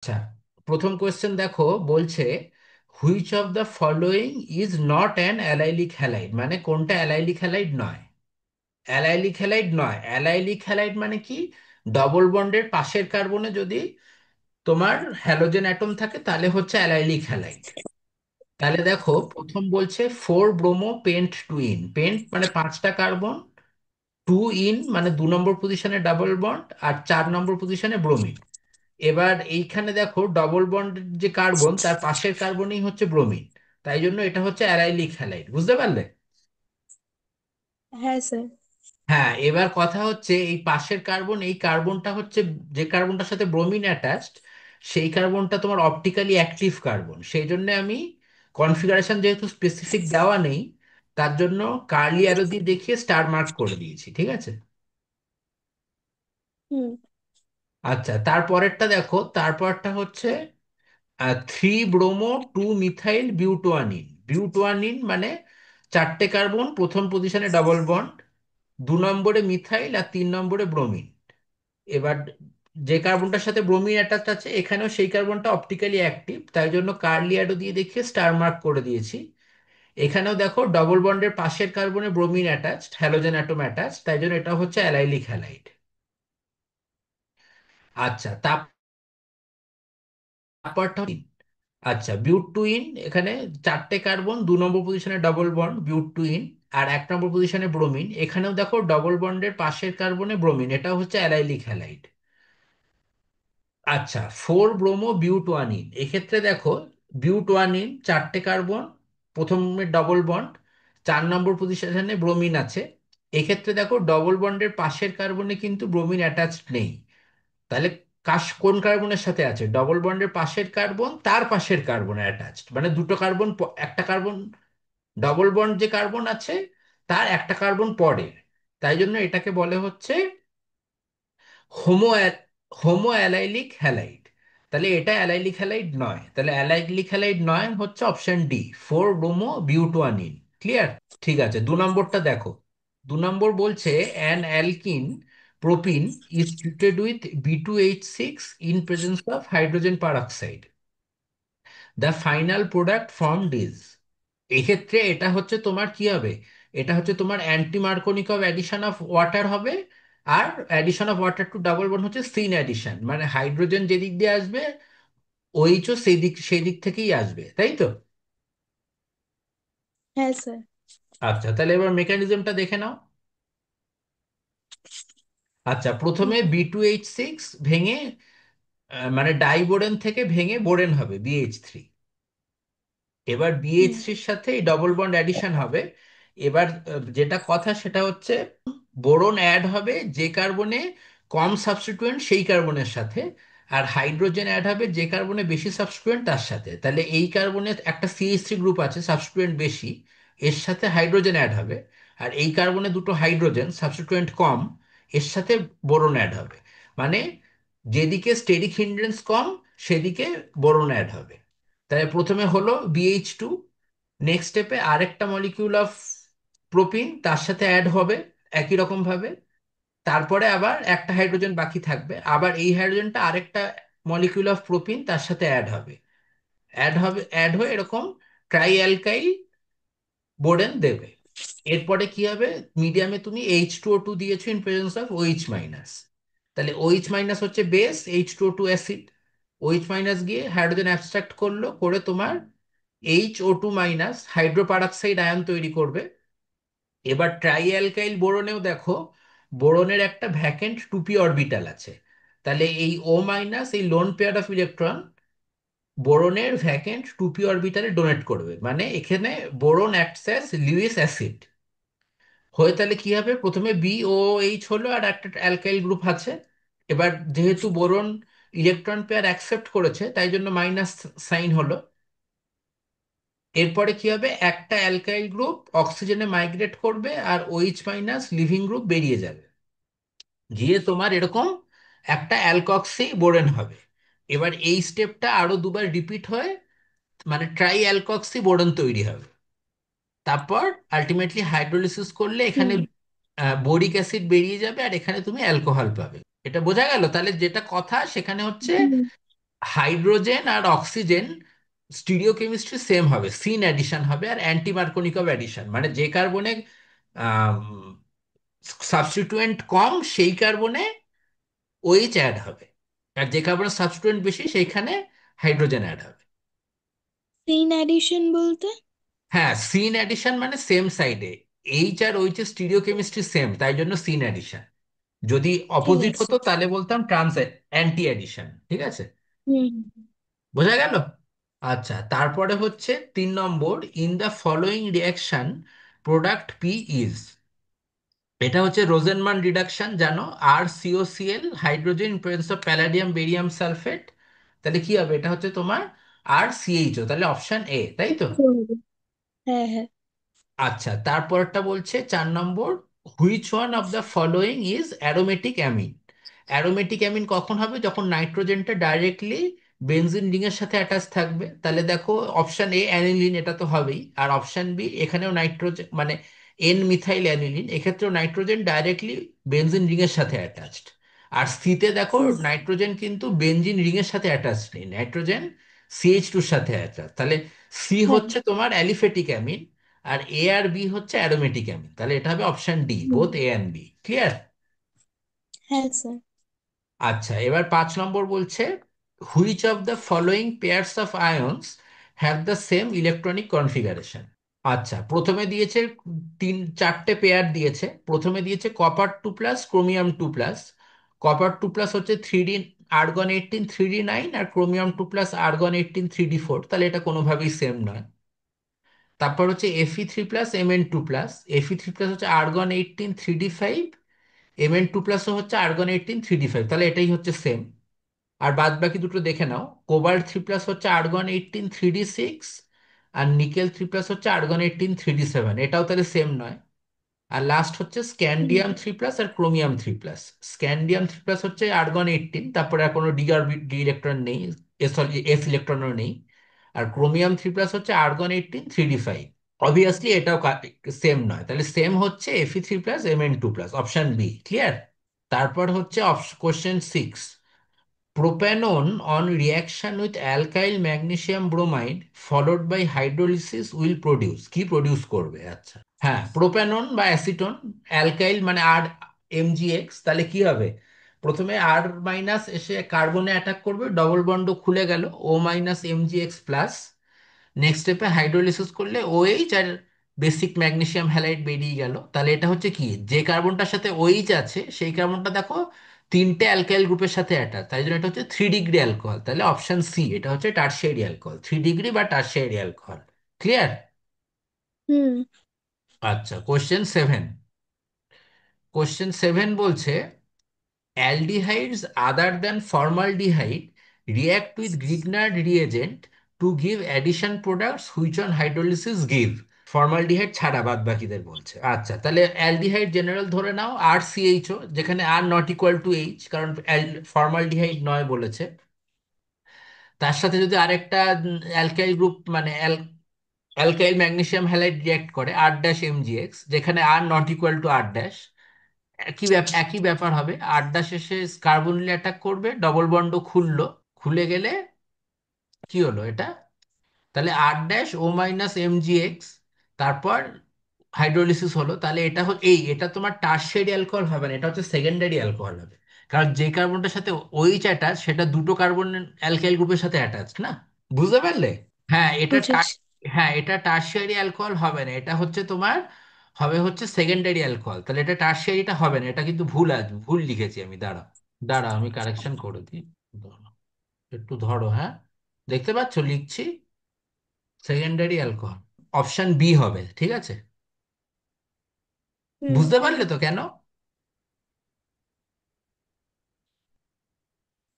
আচ্ছা, প্রথম কোয়েশ্চেন দেখো, বলছে which of the following is not an allylic halide, মানে কোনটা অ্যালাইলিক হ্যালাইড নয়। অ্যালাইলিক হ্যালাইড নয়, অ্যালাইলিক হ্যালাইড মানে কি? ডবল বন্ডের পাশের কার্বনে যদি তোমার হ্যালোজেন অ্যাটম থাকে তাহলে হচ্ছে অ্যালাইলিক হ্যালাইড। তাহলে দেখো, প্রথম বলছে four bromo pent two ene, pent মানে পাঁচটা কার্বন, টু ইন মানে দু নম্বর পজিশনে ডাবল বন্ড, আর চার নম্বর পজিশনে ব্রোমিন। এবার এইখানে দেখো ডবল বন্ড যে কার্বন তার পাশের কার্বনই হচ্ছে ব্রোমিন, তাই জন্য এটা হচ্ছে অ্যারাইলিক হ্যালাইড। বুঝতে পারলে? হ্যাঁ স্যার। হ্যাঁ, এবার কথা হচ্ছে এই পাশের কার্বন, এই কার্বনটা হচ্ছে যে কার্বনটার সাথে ব্রোমিন অ্যাটাচড, সেই কার্বনটা তোমার অপটিক্যালি অ্যাক্টিভ কার্বন। সেই জন্য আমি কনফিগারেশন যেহেতু স্পেসিফিক দেওয়া নেই, তার জন্য কার্লি অ্যারো দিয়ে দেখিয়ে স্টার মার্ক করে দিয়েছি, ঠিক আছে? হুম। আচ্ছা, তারপরেরটা দেখো, তারপরটা হচ্ছে থ্রি ব্রোমো টু মিথাইল বিউটোয়ানিন। বিউটোয়ানিন মানে চারটে কার্বন, প্রথম পজিশনে ডাবল বন্ড, দু নম্বরে মিথাইল আর তিন নম্বরে ব্রোমিন। এবার যে কার্বনটার সাথে ব্রোমিন অ্যাটাচ আছে এখানেও সেই কার্বনটা অপটিক্যালি অ্যাক্টিভ, তাই জন্য কার্লি অ্যারো দিয়ে দেখিয়ে স্টার মার্ক করে দিয়েছি। এখানেও দেখো ডবল বন্ডের পাশের কার্বনে bromine attached, halogen atom attach, তাই জন্য এটা হচ্ছে অ্যালাইলিক হ্যালাইড। আচ্ছা, তারপরটা, আচ্ছা বিউট টুইন, এখানে চারটে কার্বন, দু নম্বর পজিশনে ডবল বন্ড বিউট টুইন, আর এক নম্বর পজিশনে ব্রোমিন। এখানেও দেখো ডবল বন্ডের পাশের কার্বনে ব্রোমিন, এটা হচ্ছে অ্যালাইলিক হ্যালাইড। আচ্ছা, ফোর ব্রোমো বিউটোয়ানিন, এক্ষেত্রে দেখো বিউটোয়ানিন চারটে কার্বন, প্রথমে ডবল বন্ড, চার নম্বর পজিশনে ব্রোমিন আছে। এক্ষেত্রে দেখো ডবল বন্ডের পাশের কার্বনে কিন্তু ব্রোমিন অ্যাটাচড নেই। তাহলে কোন কার্বনের সাথে আছে? ডবল বন্ডের পাশের কার্বন তার পাশের কার্বনে অ্যাটাচড, মানে দুটো কার্বন, একটা কার্বন, ডবল বন্ড যে কার্বন আছে তার একটা কার্বন পরের। তাই জন্য এটাকে বলে হচ্ছে হোমো হোমো অ্যালাইলিক হ্যালাইড। তাহলে এটা অ্যালাইলিক হ্যালাইড নয়, তাহলে অ্যালাইলিক হ্যালাইড নয় হচ্ছে অপশন ডি, ফোর ব্রোমো বিউটোয়ানিন। ক্লিয়ার? ঠিক আছে, দু নম্বরটা দেখো। দু নম্বর বলছে an alkene propyne is treated with B2H6 in presence of hydrogen peroxide, the final product formed is. এক্ষেত্রে এটা হচ্ছে তোমার কি হবে? এটা হচ্ছে তোমার anti Markovnikov of addition of water হবে। আর addition of water to double bond হচ্ছে সিন অ্যাডিশন, মানে হাইড্রোজেন যেদিক দিয়ে আসবে ওইচও সেই দিক থেকেই আসবে, তাই তো? হ্যাঁ স্যার। আচ্ছা, তাহলে এবার মেকানিজমটা দেখে নাও। আচ্ছা, প্রথমে B2H6 ভেঙে মানে ডাইবোরেন থেকে ভেঙে বোরেন হবে BH3। এবার হুম। BH3-র সাথে এই ডবল বন্ড অ্যাডিশন হবে। এবার যেটা কথা সেটা হচ্ছে বোরন অ্যাড হবে যে কার্বনে কম সাবস্টিটুয়েন্ট সেই কার্বনের সাথে, আর হাইড্রোজেন অ্যাড হবে যে কার্বনে বেশি সাবস্টিটুয়েন্ট তার সাথে। তাহলে এই কার্বনে একটা CH3 গ্রুপ আছে সাবস্টিটুয়েন্ট বেশি, এর সাথে হাইড্রোজেন অ্যাড হবে। আর এই কার্বনে দুটো হাইড্রোজেন সাবস্টিটুয়েন্ট কম, এর সাথে বোরন অ্যাড হবে। মানে যেদিকে স্টেরিক হিন্ড্রেন্স কম সেদিকে বোরন অ্যাড হবে। তাহলে প্রথমে হলো BH2, নেক্সট স্টেপে আরেকটা মলিকিউল অফ প্রোপিন তার সাথে অ্যাড হবে একই রকম ভাবে। তারপরে আবার একটা হাইড্রোজেন বাকি থাকবে, আবার এই হাইড্রোজেনটা আরেকটা মলিকিউল অফ প্রোপিন তার সাথে অ্যাড হয়ে এরকম ট্রাই অ্যালকাইল বোরেন দেবে। এরপরে কি হবে? মিডিয়ামে তুমি H2O2 দিয়েছো in presence of OH minus. তাহলে OH মাইনাস হচ্ছে base, H2O2 acid. OH minus গিয়ে হাইড্রোজেন অ্যাবস্ট্রাক্ট করলো, করে তোমার HO2 মাইনাস হাইড্রোপারঅক্সাইড আয়ন তৈরি করবে। এবার ট্রাই অ্যালকাইল বোরনেও দেখো, বোরনের একটা ভ্যাকেন্ট 2p অরবিটাল আছে। তাহলে এই O মাইনাস, এই লোন পেয়ার অফ ইলেকট্রন বোরনের ভ্যাকেন্ট 2p অরবিটালে ডোনেট করবে, মানে এখানে boron acts as Lewis acid হয়ে। তাহলে কি হবে? প্রথমে BOH হলো আর একটা অ্যালকাইল গ্রুপ আছে। এবার যেহেতু বোরন ইলেকট্রন পেয়ার অ্যাকসেপ্ট করেছে তাই জন্য মাইনাস সাইন হলো। এরপরে কি হবে? একটা অ্যালকাইল গ্রুপ অক্সিজেনে মাইগ্রেট করবে আর OH মাইনাস লিভিং গ্রুপ বেরিয়ে যাবে, গিয়ে তোমার এরকম একটা অ্যালকক্সি বোরেন হবে। এবার এই স্টেপটা আরো দুবার রিপিট হয়, মানে ট্রাই অ্যালকক্সি বোরন তৈরি হবে। তারপর আলটিমেটলি হাইড্রোলিসিস করলে এখানে হুম। বোরিক অ্যাসিড বেরিয়ে যাবে আর এখানে তুমি অ্যালকোহল পাবে। এটা বোঝা গেল? তাহলে যেটা কথা সেখানে হচ্ছে হুম। হাইড্রোজেন আর অক্সিজেন স্টিরিওকেমিস্ট্রি সেম হবে, সিন অ্যাডিশন হবে আর অ্যান্টি মার্কোনিকভ অ্যাডিশন, মানে যে কার্বনে সাবস্টিটুয়েন্ট কম সেই কার্বনে ওএইচ অ্যাড হবে, আর যে কার্বনে সাবস্টিটুয়েন্ট বেশি সেইখানে হাইড্রোজেন অ্যাড হবে। সিন অ্যাডিশন বলতে? হ্যাঁ, সিন অ্যাডিশন মানে সেম সাইডে, এইচ আর ওইচ এর স্টিরিওকেমিস্ট্রি সেম, তাই জন্য সিন অ্যাডিশন। যদি ঠিক অপোজিট আছে। হতো তাহলে বলতাম ট্রান্স অ্যান্টি অ্যাডিশন। ঠিক আছে, হুম। বোঝা গেল? আচ্ছা, তারপরে হচ্ছে 3 নম্বর, in the following reaction product P is. এটা হচ্ছে রোজেনমান রিডাকশন, জানো, আর COCl hydrogen presence of palladium barium sulphate. তাহলে কি হবে, এটা হচ্ছে তোমার আর সিএইচও, তাহলে অপশন এ, তাই তো? করবো। হ্যাঁ, হ্যাঁ। আচ্ছা, তারপরটা বলছে 4 নম্বর, which one of the following is aromatic amine. Aromatic amine কখন হবে, যখন নাইট্রোজেনটা ডাইরেক্টলি বেনজিন রিং এর সাথে অ্যাটাচ থাকবে। তাহলে দেখো অপশন এ অ্যানিলিন, এটা তো হবেই, আর অপশন বি এখানেও নাইট্রোজেন মানে এন মিথাইল অ্যানিলিন, এক্ষেত্রেও নাইট্রোজেন ডাইরেক্টলি বেনজিন রিং এর সাথে অ্যাটাচড। আর সিতে দেখো হুম। নাইট্রোজেন কিন্তু বেনজিন রিং এর সাথে অ্যাটাচ নেই, নাইট্রোজেন সিএইচ 2 সাথে অ্যাটাচ। তাহলে সি হ্যাঁ। হচ্ছে তোমার অ্যালিফেটিক অ্যামিন, আর এ আর বি হচ্ছে অ্যারোমেটিক অ্যামিন। তাহলে এটা হবে অপশন ডি, হুম। Both A and B. Clear? হ্যাঁ স্যার। আচ্ছা, এবার 5 নম্বর বলছে, which of the following pairs of ions have the same electronic configuration. আচ্ছা, প্রথমে দিয়েছে 4টে পেয়ার দিয়েছে। প্রথমে দিয়েছে copper 2 plus chromium 2 plus. Copper 2 plus হচ্ছে 3D আর্গন 18 3D9, আর ক্রোমিয়াম 2 প্লাস আর্গন 18 3D4, তাহলে এটা কোনোভাবেই সেম নয়। তারপর হচ্ছে Fe3 plus Mn2 plus. Fe3 plus হচ্ছে আর্গন 18 3D5, Mn2 প্লাসও হচ্ছে আর্গন 18 3D5, তাহলে এটাই হচ্ছে সেম। আর বাদ বাকি দুটো দেখে নাও, কোবাল্ট 3 প্লাস হচ্ছে আর্গন 18 3D6, আর নিকেল 3 প্লাস হচ্ছে আর্গন 18 3D7, এটাও তাহলে সেম নয়। আর লাস্ট হচ্ছে হুম। স্ক্যান্ডিয়াম 3 প্লাস আর ক্রোমিয়াম 3 প্লাস। স্ক্যান্ডিয়াম 3 প্লাস হচ্ছে আর্গন 18, তারপরে আর কোনো ডি ইলেকট্রন নেই, সরি এস ইলেকট্রনও নেই। আর ক্রোমিয়াম 3 প্লাস হচ্ছে আর্গন 18 3D5। অবভিয়াসলি এটাও সেম নয়, তাহলে সেম হচ্ছে Fe3 plus Mn2 plus, option B. Clear? তারপর হচ্ছে question 6, propanone on reaction with alkyl magnesium bromide followed by hydrolysis will produce, কি প্রডিউস করবে? আচ্ছা, হ্যাঁ, প্রোপ্যানন বা অ্যাসিটন, অ্যালকাইল মানে আর এমজিএক্স, তাহলে কি হবে, প্রথমে আর মাইনাস এসে কার্বনে অ্যাটাক করবে, ডবল বন্ড খুলে গেল, O- MgX প্লাস। নেক্সট স্টেপে হাইড্রোলিসিস করলে ওএইচ আর বেসিক ম্যাগনেসিয়াম হ্যালাইড বেরিয়ে গেল। তাহলে এটা হচ্ছে কি, যে কার্বনটার সাথে ওএইচ আছে সেই কার্বনটা দেখো 3টে অ্যালকাইল গ্রুপের সাথে অ্যাটাচ, তাই জন্য এটা হচ্ছে 3 ডিগ্রি অ্যালকোহল। তাহলে অপশন সি, এটা হচ্ছে টারশিয়ারি অ্যালকোহল, 3 ডিগ্রি বা টারশিয়ারি অ্যালকোহল। ক্লিয়ার? হুম। আচ্ছা, কোশ্চেন 7 বলছে, aldehydes other than formaldehyde react with Grignard reagent to give addition products which on hydrolysis give. Formaldehyde ছাড়া বাদ বাকিদের বলছে। আচ্ছা, তাহলে অ্যালডিহাইড জেনারেল ধরে নাও আর সিএইচও, যেখানে are not equal to H, কারণ ফর্মালডিহাইড নয় বলেছে। তার সাথে যদি আরেকটা অ্যালকাইল গ্রুপ মানে অ্যালকাইল ম্যাগনেসিয়াম হ্যালাইড রিয়াক্ট করে R'-MgX, যেখানে are not equal to R', একই ব্যাপার হবে। আড্ডা শেষে কার্বনিল অ্যাটাক করবে, ডবল বন্ড খুললো, খুলে গেলে কি হলো এটা, তাহলে R'-O-MgX, তারপর হাইড্রোলিসিস হলো। তাহলে এটা এটা তোমার টারশিয়ারি অ্যালকোহল হবে না, এটা হচ্ছে সেকেন্ডারি অ্যালকোহল হবে। কারণ যে কার্বনটার সাথে OH অ্যাটাচ সেটা দুটো কার্বন অ্যালকাইল গ্রুপের সাথে অ্যাটাচ না। বুঝতে পারলে? হ্যাঁ এটা বুঝেছি। হ্যাঁ, এটা টারশিয়ারি অ্যালকোহল হবে না, এটা হচ্ছে তোমার হবে হচ্ছে সেকেন্ডারি অ্যালকোহল। তাহলে এটা টারশিয়ারিটা হবে না, এটা কিন্তু ভুল আছে, ভুল লিখেছি আমি। দাঁড়া দাঁড়া, আমি কারেকশন করে দিই। দাঁড়াও, একটু ধরো, হ্যাঁ, দেখতে পাচ্ছ লিখছি, সেকেন্ডারি অ্যালকোহল, অপশন বি হবে। ঠিক আছে? হুম। বুঝতে পারলে তো কেন?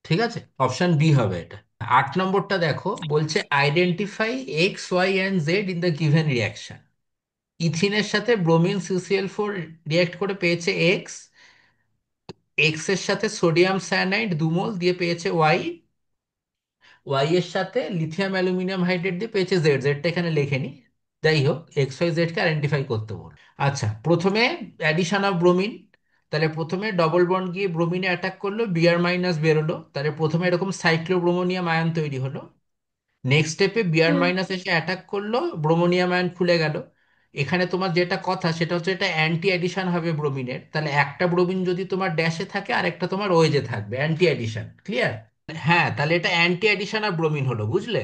ঠিক আছে, অপশন বি হবে এটা। 8 নম্বরটা দেখো, বলছে identify X, Y, and Z in the given reaction. ইথিনের সাথে ব্রোমিন CCl4 রিয়াক্ট করে পেয়েছে এক্স, এক্স এর সাথে সোডিয়াম সায়ানাইড 2 মোল দিয়ে পেয়েছে ওয়াই, ওয়াই এর সাথে লিথিয়াম অ্যালুমিনিয়াম হাইড্রেট দিয়ে পেয়েছে জেড, জেডটা এখানে লেখেনি। যাই হোক, X, Y, Z কে আইডেন্টিফাই করতে বল। আচ্ছা, প্রথমে অ্যাডিশন অফ ব্রোমিন, তাহলে প্রথমে ডবল বন্ড গিয়ে ব্রোমিনে অ্যাটাক করলো, বিআর মাইনাস বেরোলো, তাহলে প্রথমে এরকম সাইক্লোব্রোমোনিয়াম আয়ন তৈরি হলো। নেক্সট স্টেপে বিআর হুম মাইনাস এসে অ্যাটাক করলো, ব্রোমোনিয়াম আয়ন খুলে গেল। এখানে তোমার যেটা কথা সেটা হচ্ছে এটা অ্যান্টি অ্যাডিশন হবে ব্রোমিনের, তাহলে একটা ব্রোমিন যদি তোমার ড্যাশে থাকে আর একটা তোমার ওয়েজে থাকবে, অ্যান্টি অ্যাডিশন, ক্লিয়ার? হ্যাঁ, তাহলে এটা অ্যান্টি অ্যাডিশন আর ব্রোমিন হলো, বুঝলে?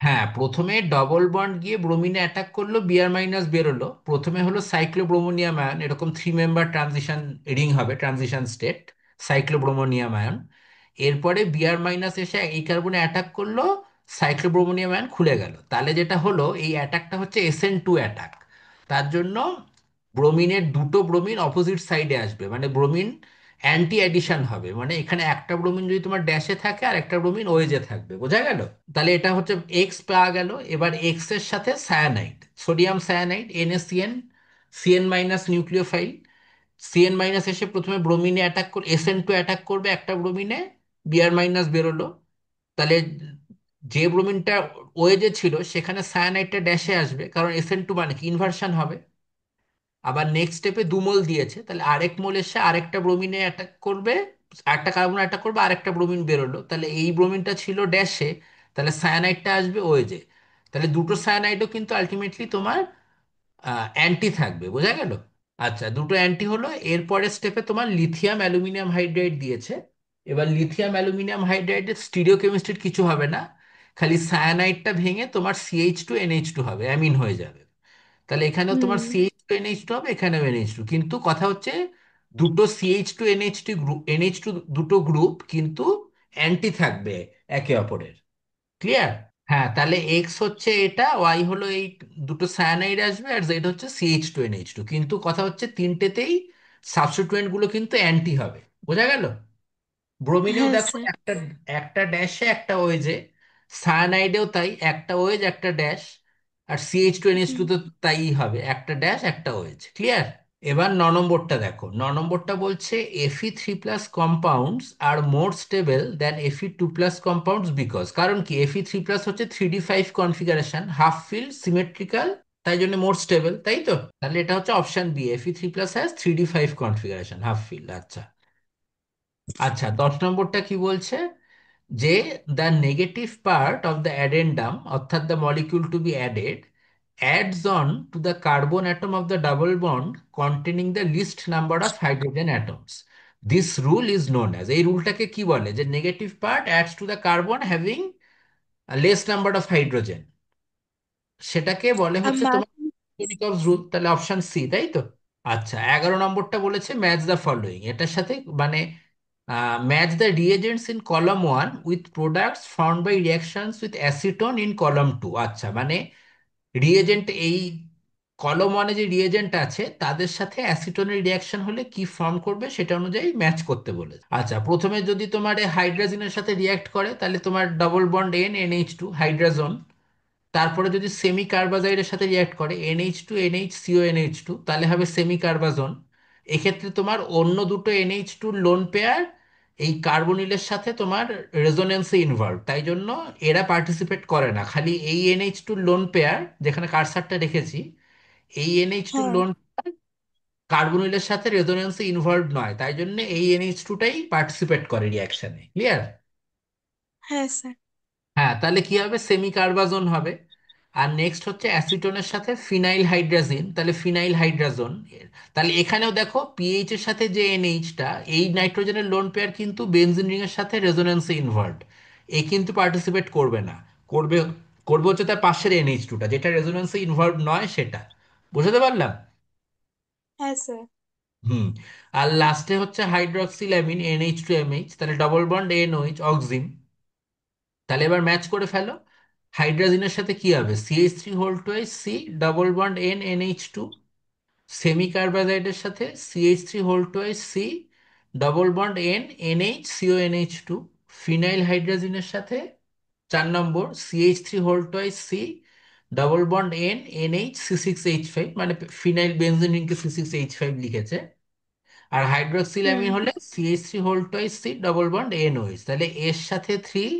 হ্যাঁ, প্রথমে ডবল বন্ড গিয়ে ব্রোমিনে অ্যাটাক করলো, বিআর মাইনাস বেরোলো, প্রথমে হলো সাইক্লোব্রোমোনিয়াম আয়ন, এরকম 3 মেম্বার ট্রানজিশন রিং হবে, ট্রানজিশন স্টেট, সাইক্লোব্রোমোনিয়াম আয়ন। এরপরে বিআর মাইনাস এসে এই কার্বনে অ্যাটাক করলো, সাইক্লোব্রোমোনিয়াম আয়ন খুলে গেল, তাহলে যেটা হলো এই অ্যাটাকটা হচ্ছে SN2 অ্যাটাক। তার জন্য ব্রোমিনের দুটো ব্রোমিন অপোজিট সাইডে আসবে, মানে ব্রোমিন অ্যান্টি অ্যাডিশন হবে, মানে এখানে একটা ব্রোমিন যদি তোমার ড্যাশে থাকে আর একটা ব্রোমিন ওয়েজে থাকবে, বোঝা গেল? তাহলে এটা হচ্ছে এক্স পাওয়া গেল। এবার এক্স এর সাথে cyanide, sodium cyanide, NaCN, CN minus nucleophile. CN minus এসে প্রথমে ব্রোমিনে অ্যাটাক করে, SN2 অ্যাটাক করবে একটা ব্রোমিনে, বিআর মাইনাস বেরোলো। তাহলে যে ব্রোমিনটা ওয়েজে ছিল সেখানে সায়ানাইডটা ড্যাশে আসবে, কারণ SN2 মানে কি ইনভার্সন হবে। আবার নেক্সট স্টেপে 2 মোল দিয়েছে, তাহলে আরেক মোল এসে আরেকটা ব্রোমিনে অ্যাটাক করবে, আরেকটা কার্বন অ্যাটাক করবে, আরেকটা ব্রোমিন বেরোলো, তাহলে এই ব্রোমিনটা ছিল ড্যাশে, তাহলে সায়ানাইডটা আসবে ওয়েজে। তাহলে দুটো সায়ানাইডও কিন্তু আলটিমেটলি তোমার অ্যান্টি থাকবে, বোঝা গেল? আচ্ছা, দুটো অ্যান্টি হলো। এরপরের স্টেপে তোমার লিথিয়াম অ্যালুমিনিয়াম হাইড্রাইড দিয়েছে। এবার লিথিয়াম অ্যালুমিনিয়াম হাইড্রাইডের স্টিরিও কেমিস্ট্রির কিছু হবে না, খালি সায়ানাইডটা ভেঙে তোমার CH2NH2 হবে, অ্যামিন হয়ে যাবে। তাহলে এখানেও তোমার হুম CH2NH2 হবে, এখানেও NH2, কিন্তু কথা হচ্ছে দুটো CH2NH2 গ্রুপ, NH2 দুটো গ্রুপ কিন্তু অ্যান্টি থাকবে একে অপরের, ক্লিয়ার? হ্যাঁ, তাহলে এক্স হচ্ছে এটা, ওয়াই হলো এই দুটো সায়ানাইড আসবে, আর জেড হচ্ছে CH2NH2, কিন্তু কথা হচ্ছে তিনটেতেই সাবস্টিটুয়েন্ট গুলো কিন্তু অ্যান্টি হবে, বোঝা গেল? ব্রোমিনেও হ্যাঁ দেখো স্যার। একটা, একটা ড্যাশে একটা ওয়েজে, সায়ানাইডেও তাই, একটা ওয়েজ একটা ড্যাশ, আর CH2NH2 হুম তো তাই হবে, একটা ড্যাশ একটা ওয়েজ, ক্লিয়ার? এবার 9 নম্বরটা দেখো, 9 নম্বরটা বলছে Fe3+ compounds are more stable than Fe2+ compounds, because, কারণ কি Fe3+ হচ্ছে 3D5 configuration, half field, symmetrical, তাই জন্য মোর স্টেবল, তাই তো? তাহলে এটা হচ্ছে option B, Fe3+ has 3D5 configuration, half filled. আচ্ছা। আচ্ছা, 10 নম্বরটা কি বলছে, যে the negative part of the addendum, অর্থাৎ the molecule to be added, adds on to the carbon atom of the double bond containing the least number of hydrogen atoms. This rule is known as, এই রুলটাকে কি বলে, যে negative part ads to the carbon having less number of hydrogen, সেটাকে বলে হচ্ছে আমার তোমার Nicholls rule, তাহলে অপশন সি, তাই তো? আচ্ছা, 11 নম্বরটা বলেছে ম্যাচ দ্য ফলোয়িং, এটার সাথে মানে match the reagents in column one with products found by reactions with acetone in column two. আচ্ছা, মানে রিয়েজেন্ট এই কলম ওয়ানে যে রিয়েজেন্ট আছে তাদের সাথে অ্যাসিটনের রিয়াকশন হলে কি ফর্ম করবে সেটা অনুযায়ী ম্যাচ করতে বলেছে। আচ্ছা, প্রথমে যদি তোমার এই হাইড্রোজেনের সাথে রিয়াক্ট করে তাহলে তোমার ডবল বন্ড NH2 হাইড্রোজেন, তারপরে যদি সেমি কার্বাজাইডের সাথে রিয়াক্ট করে NH2NH CONH2, তাহলে হবে সেমি কার্বাজন। এক্ষেত্রে তোমার অন্য দুটো NH2 লোন পেয়ার এই কার্বনিলের সাথে তোমার রেজোনেন্সে ইনভলভ, তাই জন্য এরা পার্টিসিপেট করে না, খালি এই NH2 লোন পেয়ার যেখানে কারসারটা রেখেছি, এই NH2 হ্যাঁ লোন কার্বনিলের সাথে রেজোনেন্সে ইনভলভ নয়, তাই জন্য এই NH2টাই পার্টিসিপেট করে রিয়াকশনে, ক্লিয়ার? হ্যাঁ স্যার। হ্যাঁ, তাহলে কি হবে, সেমি কার্বাজোন হবে। আর নেক্সট হচ্ছে অ্যাসিটোনের সাথে ফিনাইল হাইড্রাজিন, তাহলে ফিনাইল হাইড্রাজোন। তাহলে এখানেও দেখো পিএইচ এর সাথে যে এনএইচটা, এই নাইট্রোজেনের লোন পেয়ার কিন্তু বেনজিন রিং এর সাথে রেজোনেন্সে ইনভলভড, এ কিন্তু পার্টিসিপেট করবে না, করবে, করবে হচ্ছে তার পাশের NH2টা যেটা রেজোনেন্সে ইনভলভ নয় সেটা, বুঝতে পারলাম? হ্যাঁ স্যার। হুম। আর লাস্টে হচ্ছে হাইড্রক্সিল অ্যামিন NH2MH, তাহলে ডবল বন্ড NOH অক্সিম। তাহলে এবার ম্যাচ করে ফেলো, হাইড্রোজেনের সাথে কি হবে, CH3 whole two C, double bond NH2, semi কার্বাজাইডের সাথে CH3 whole two C, double bond NH CONH2, phenyl হাইড্রোজেনের সাথে 4 নম্বর CH3 whole two C, double bond NH C6H5, মানে ফিনাইল বেনজিন রিংকে C6H5 লিখেছে। আর হুম হাইড্রোক্সিলামিন হলে CH3 whole two C, double bond NOH, তাহলে এর সাথে 3,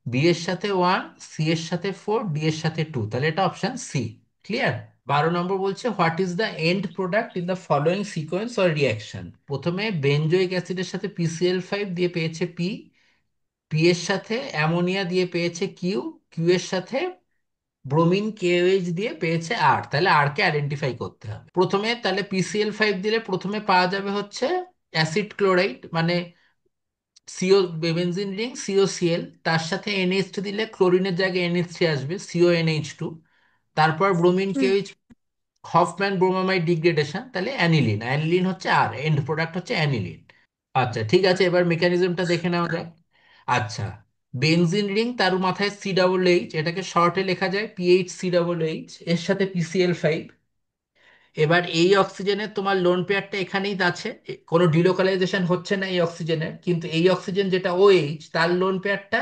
বি এর সাথে 1, সি এর সাথে 4, ডি এর সাথে 2, তাহলে এটা অপশন সি, ক্লিয়ার? 12 নম্বর বলছে what is the end product in the following sequence or reaction. প্রথমে বেনজোইক অ্যাসিডের সাথে PCl5 দিয়ে পেয়েছে পি, পি এর সাথে অ্যামোনিয়া দিয়ে পেয়েছে কিউ, কিউ এর সাথে ব্রোমিন KOH দিয়ে পেয়েছে আর। তাহলে আর কে আইডেন্টিফাই করতে হবে প্রথমে। তাহলে PCl5 দিলে প্রথমে পাওয়া যাবে হচ্ছে অ্যাসিড ক্লোরাইড, মানে সিও, বেনজিন রিং COCl, তার সাথে NH2 দিলে ক্লোরিনের জায়গায় NH3 আসবে, CONH2। তারপর ব্রোমিন হুম। KOH, হফম্যান ব্রোমামাইড ডিগ্রেডেশন, তাহলে অ্যানিলিন, অ্যানিলিন হচ্ছে আর, এন্ড প্রোডাক্ট হচ্ছে অ্যানিলিন। আচ্ছা ঠিক আছে, এবার মেকানিজমটা দেখে নেওয়া যাক। আচ্ছা, বেনজিন রিং তার মাথায় COOH, এটাকে শর্টে লেখা যায় PHCOOH, এর সাথে PCl5। এবার এই অক্সিজেনের তোমার লোন পেয়ারটা এখানেই আছে, কোনো ডিলোকালাইজেশন হচ্ছে না এই অক্সিজেনের, কিন্তু এই অক্সিজেন যেটা OH তার লোন পেয়ারটা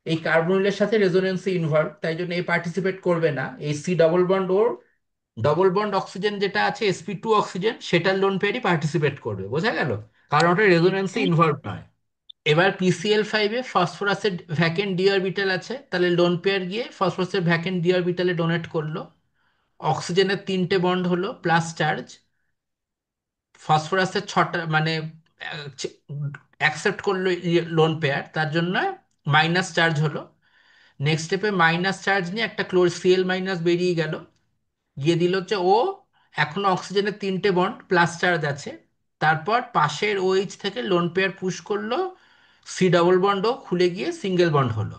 এই কার্বনিলের সাথে রেজোনেন্সে ইনভলভ, তাই জন্য এই পার্টিসিপেট করবে না। এই সি ডবল বন্ড ওর ডবল বন্ড অক্সিজেন যেটা আছে sp2 অক্সিজেন, সেটার লোন পেয়ারই পার্টিসিপেট করবে, বোঝা গেল? কারণ ওটা রেজোনেন্সে হ্যাঁ। ইনভলভ নয়। এবার PCl5-এ ফসফরাসের ভ্যাকেন্ট ডি অরবিটাল আছে, তাহলে লোন পেয়ার গিয়ে ফসফরাসের ভ্যাকেন্ট ডি অরবিটালে ডোনেট করলো। অক্সিজেনের 3টে বন্ড হলো প্লাস চার্জ, ফসফরাসের 6টা মানে অ্যাকসেপ্ট করলো লোন পেয়ার, তার জন্য মাইনাস চার্জ হলো। নেক্সট স্টেপে মাইনাস চার্জ নিয়ে একটা Cl- বেরিয়ে গেল, গিয়ে দিল হচ্ছে ও। এখনো অক্সিজেনের 3টে বন্ড প্লাস চার্জ আছে। তারপর পাশের OH থেকে লোন পেয়ার পুশ করলো, সি ডবল বন্ডও খুলে গিয়ে সিঙ্গেল বন্ড হলো।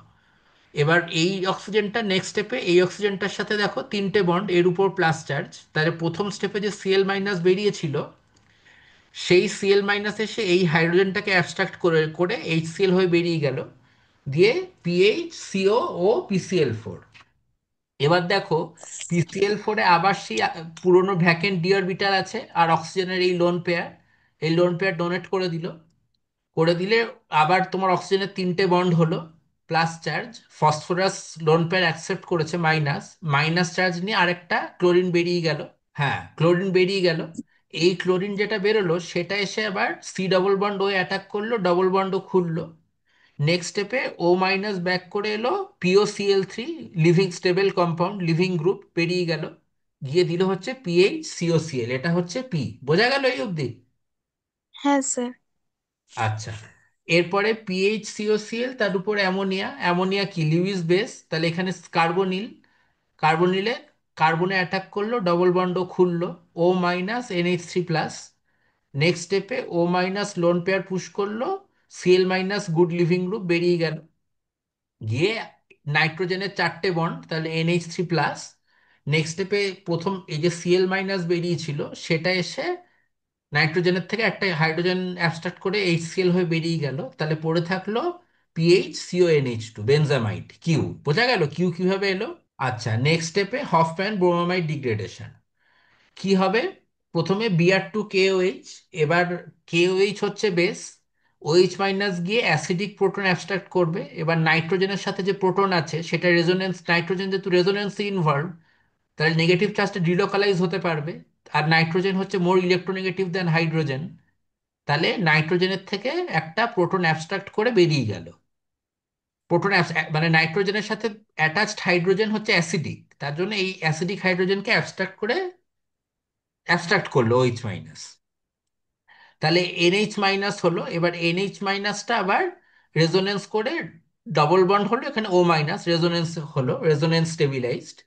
এবার এই অক্সিজেনটা নেক্সট স্টেপে এই অক্সিজেনটার সাথে দেখো 3টে বন্ড, এর উপর প্লাস চার্জ, তাহলে প্রথম স্টেপে যে Cl- বেরিয়েছিল, সেই Cl- এসে এই হাইড্রোজেনটাকে অ্যাবস্ট্রাক্ট করে করে HCl হয়ে বেরিয়ে গেল, দিয়ে PHCO ও PCl4। এবার দেখো PCl4-এ আবার সেই পুরনো ভ্যাকেন্ট ডি অরবিটাল আছে আর অক্সিজেনের এই লোন পেয়ার, এই লোন পেয়ার ডোনেট করে দিল। করে দিলে আবার তোমার অক্সিজেনের 3টে বন্ড হলো plus charge, phosphorus lone pair accept করেছে মাইনাস, মাইনাস চার্জ নিয়ে আরেকটা ক্লোরিন বেরিয়ে গেল। হ্যাঁ, ক্লোরিন বেরিয়ে গেল। এই ক্লোরিন যেটা বেরোলো সেটা এসে আবার সি ডবল বন্ড ও অ্যাটাক করলো, ডবল বন্ডও খুললো। নেক্সট স্টেপে O- ব্যাক করে এলো, POCl3, living stable compound, living group বেরিয়ে গেল, গিয়ে দিল হচ্ছে PHCOCl, এটা হচ্ছে পি। বোঝা গেল এই অবধি? হ্যাঁ স্যার। আচ্ছা, এরপরে PHCOCl তার উপর অ্যামোনিয়া, অ্যামোনিয়া কি লিউইস বেস, তাহলে এখানে কার্বনিল, কার্বনিলে কার্বনে অ্যাটাক করলো, ডবল বন্ডও খুললো, O- NH3+। নেক্সট স্টেপে O- লোন পেয়ার পুশ করলো, Cl- গুড লিভিং গ্রুপ বেরিয়ে গেল, গিয়ে নাইট্রোজেনের 4টে বন্ড, তাহলে NH3+। নেক্সট স্টেপে প্রথম এই যে Cl- বেরিয়েছিল সেটা এসে নাইট্রোজেনের থেকে একটা হাইড্রোজেন অ্যাবস্ট্রাক্ট করে HCl হয়ে বেরিয়ে গেল, তাহলে পড়ে থাকলো PHCONH2 বেনজামাইড, কিউ। বোঝা গেল কিউ কিভাবে এলো? আচ্ছা, নেক্সট স্টেপে হফম্যান ব্রোমামাইড ডিগ্রেডেশন কি হবে? প্রথমে Br2KOH, এবার KOH হচ্ছে বেস, OH- গিয়ে অ্যাসিডিক প্রোটন অ্যাবস্ট্রাক্ট করবে। এবার নাইট্রোজেনের সাথে যে প্রোটন আছে সেটা রেজোনেন্স, নাইট্রোজেন যেহেতু রেজোনেন্সে ইনভলভ, তাহলে নেগেটিভ চার্জটা ডিলোকালাইজ হতে পারবে। আর নাইট্রোজেন হচ্ছে মোর ইলেকট্রোনেগেটিভ দেন হাইড্রোজেন, তাহলে নাইট্রোজেনের থেকে একটা প্রোটন অ্যাবস্ট্রাক্ট করে বেরিয়ে গেল। প্রোটন মানে নাইট্রোজেনের সাথে অ্যাটাচড হাইড্রোজেন হচ্ছে অ্যাসিডিক, তার জন্য এই অ্যাসিডিক হাইড্রোজেনকে অ্যাবস্ট্রাক্ট করে অ্যাবস্ট্রাক্ট করলো OH-। তাহলে NH- হলো, এবার NH- আবার রেজোনেন্স করে ডবল বন্ড হলো, এখানে O-, রেজোনেন্স হলো, রেজোনেন্স স্টেবিলাইজড।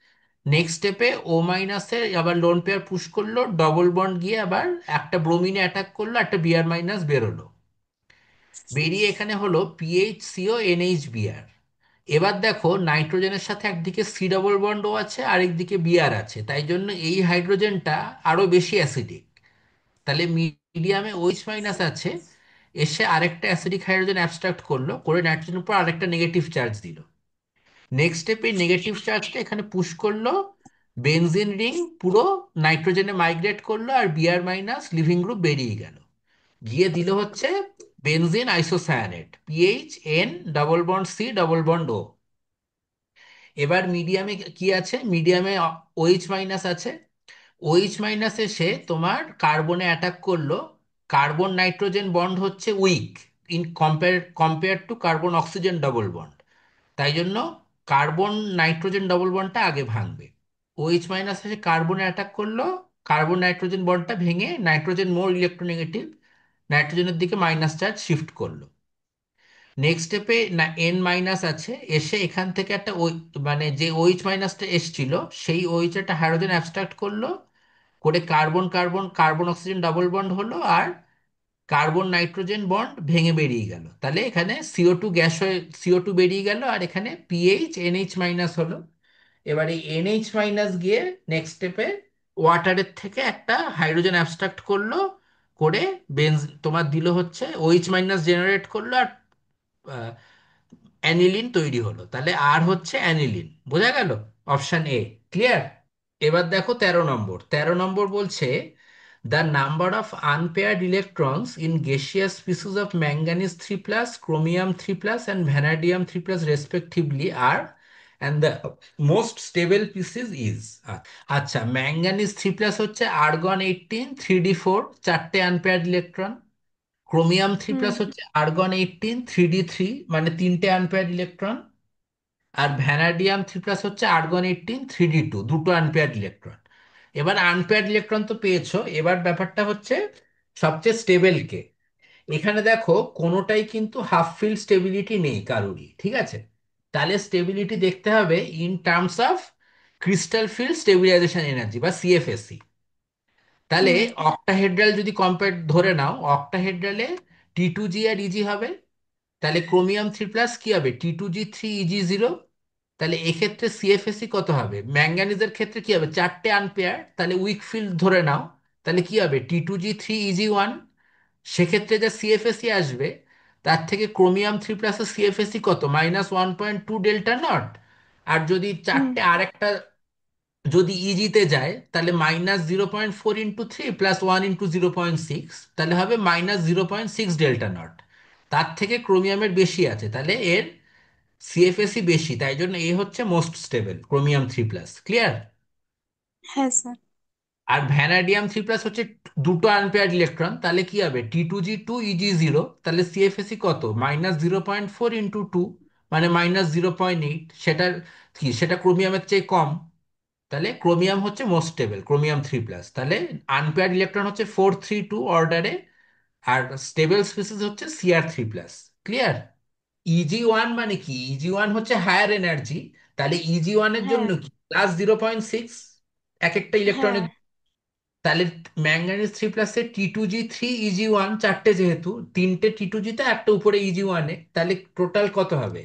নেক্সট স্টেপে O- আবার লোন পেয়ার পুশ করলো, ডবল বন্ড গিয়ে আবার একটা ব্রোমিনে অ্যাটাক করলো, একটা Br- বেরোলো, বেরিয়ে এখানে হলো PHCONH-Br। এবার দেখো নাইট্রোজেনের সাথে একদিকে সি ডবল বন্ড ও আছে, আরেকদিকে Br আছে, তাই জন্য এই হাইড্রোজেনটা আরো বেশি অ্যাসিডিক। তাহলে মিডিয়ামে OH- আছে, এসে আরেকটা অ্যাসিডিক হাইড্রোজেন অ্যাবস্ট্রাক্ট করলো, করে নাইট্রোজেনের উপর আরেকটা নেগেটিভ চার্জ দিল। নেক্সট স্টেপে নেগেটিভ চার্জটা এখানে পুশ করলো, বেনজিন রিং পুরো নাইট্রোজেনে মাইগ্রেট করলো, আর Br- লিভিং গ্রুপ বেরিয়ে গেল, গিয়ে দিল হচ্ছে benzene isocyanate, PHN double bond C double bond O. এবার মিডিয়ামে কি আছে? মিডিয়ামে OH- আছে। OH- এসে তোমার কার্বনে অ্যাটাক করলো, কার্বন নাইট্রোজেন বন্ড হচ্ছে weak in compare to carbon oxygen double bond, তাই জন্য কার্বন নাইট্রোজেন ডবল বন্ডটা আগে ভাঙবে। ওএইচ মাইনাস এসে কার্বনে অ্যাটাক করলো, কার্বন নাইট্রোজেন বন্ডটা ভেঙে নাইট্রোজেন মোর ইলেকট্রোনেগেটিভ, নাইট্রোজেনের দিকে মাইনাস চার্জ শিফট করলো। নেক্সট স্টেপে না এন মাইনাস আছে, এসে এখান থেকে একটা ওই মানে যে ওইচ মাইনাসটা এসছিল সেই ওইচ একটা হাইড্রোজেন অ্যাবস্ট্রাক্ট করলো, করে carbon carbon carbon oxygen double bond হলো, আর কার্বন নাইট্রোজেন বন্ড ভেঙে বেরিয়ে গেল। তাহলে এখানে CO2 গ্যাস হয়ে CO2 বেরিয়ে গেল, আর এখানে পিএইচ এনএইচ মাইনাস হলো। এবার এই এনএইচ মাইনাস গিয়ে নেক্সট স্টেপে ওয়াটারের থেকে একটা হাইড্রোজেন অ্যাবস্ট্রাক্ট করলো, করে তোমার দিল হচ্ছে ওইচ মাইনাস জেনারেট করলো, আর অ্যানিলিন তৈরি হলো। তাহলে আর হচ্ছে অ্যানিলিন, বোঝা গেল? Option A clear. এবার দেখো 13 নম্বর। 13 নম্বর বলছে the number of unpaired electrons in gaseous species of manganese 3+, chromium 3+, and vanadium 3+, respectively আর, and the most stable species is. আচ্ছা, ম্যাঙ্গানিজ 3+ হচ্ছে আর্গন 18 3d4, চারটে unpaired electron. Chromium three hmm. Plus হচ্ছে আর্গন 18 3d3, মানে তিনটে unpaired electron. আর vanadium 3+ হচ্ছে argon 18 3d2, দুটো unpaired electron. এবার আনপেয়ার্ড ইলেকট্রন তো পেয়েছো, এবার ব্যাপারটা হচ্ছে সবচেয়ে স্টেবল কে। এখানে দেখো কোনোটাই কিন্তু হাফ ফিল্ড স্টেবিলিটি নেই কারোরই, ঠিক আছে? তাহলে স্টেবিলিটি দেখতে হবে in terms of crystal field stabilisation energy বা সিএফএসি। তাহলে হুম। অক্টাহেড্রাল যদি কম্পেয়ার ধরে নাও, অক্টাহেড্রালে T2G আর ইজি হবে। তাহলে ক্রোমিয়াম 3+ কি হবে? T2G3 EG0। তাহলে এক্ষেত্রে সিএফএসি কত হবে? ম্যাঙ্গানিজের ক্ষেত্রে কি হবে? চারটে আনপেয়ার, তাহলে উইক ফিল্ড ধরে নাও। তাহলে কি হবে? T2G3 EG1। সেক্ষেত্রে যা সিএফএসি আসবে তার থেকে ক্রোমিয়াম 3+-এর সিএফএসি কত? -1.2 ডেল্টা নট। আর যদি হুম। চারটে আরেকটা যদি ইজিতে যায় তাহলে -0.4 × 3 +1 × 0.6, তাহলে হবে -0.6 ডেল্টা নট। তার থেকে ক্রোমিয়ামের বেশি আছে, তাহলে এর সিএফএসি বেশি, তাই জন্য এ হচ্ছে মোস্ট স্টেবল, ক্রোমিয়াম 3+। ক্লিয়ার? হ্যাঁ স্যার। আর ভ্যানাডিয়াম 3+ হচ্ছে দুটো আনপেয়ার্ড ইলেকট্রন, তাহলে কি হবে? T2G2 EG0, তাহলে সিএফএসি কত? -0.4 × 2, মানে -0.8। সেটার কি, সেটা ক্রোমিয়ামের চেয়ে কম। তাহলে ক্রোমিয়াম হচ্ছে মোস্ট স্টেবল, ক্রোমিয়াম 3+। তাহলে আনপেয়ার্ড ইলেকট্রন হচ্ছে 4 3 2 অর্ডারে, আর স্টেবল স্পিসিস হচ্ছে Cr3+। ক্লিয়ার? EG1 মানে কি? EG1 হচ্ছে হায়ার এনার্জি। তাহলে EG1 এর হ্যাঁ। জন্য কি +0.6 এক একটা হ্যাঁ। ইলেকট্রনের। তাহলে ম্যাঙ্গানিজ 3+-এর T2G3 EG1 চারটে, যেহেতু তিনটে T2G তে একটা উপরে EG1-এ, তাহলে টোটাল কত হবে?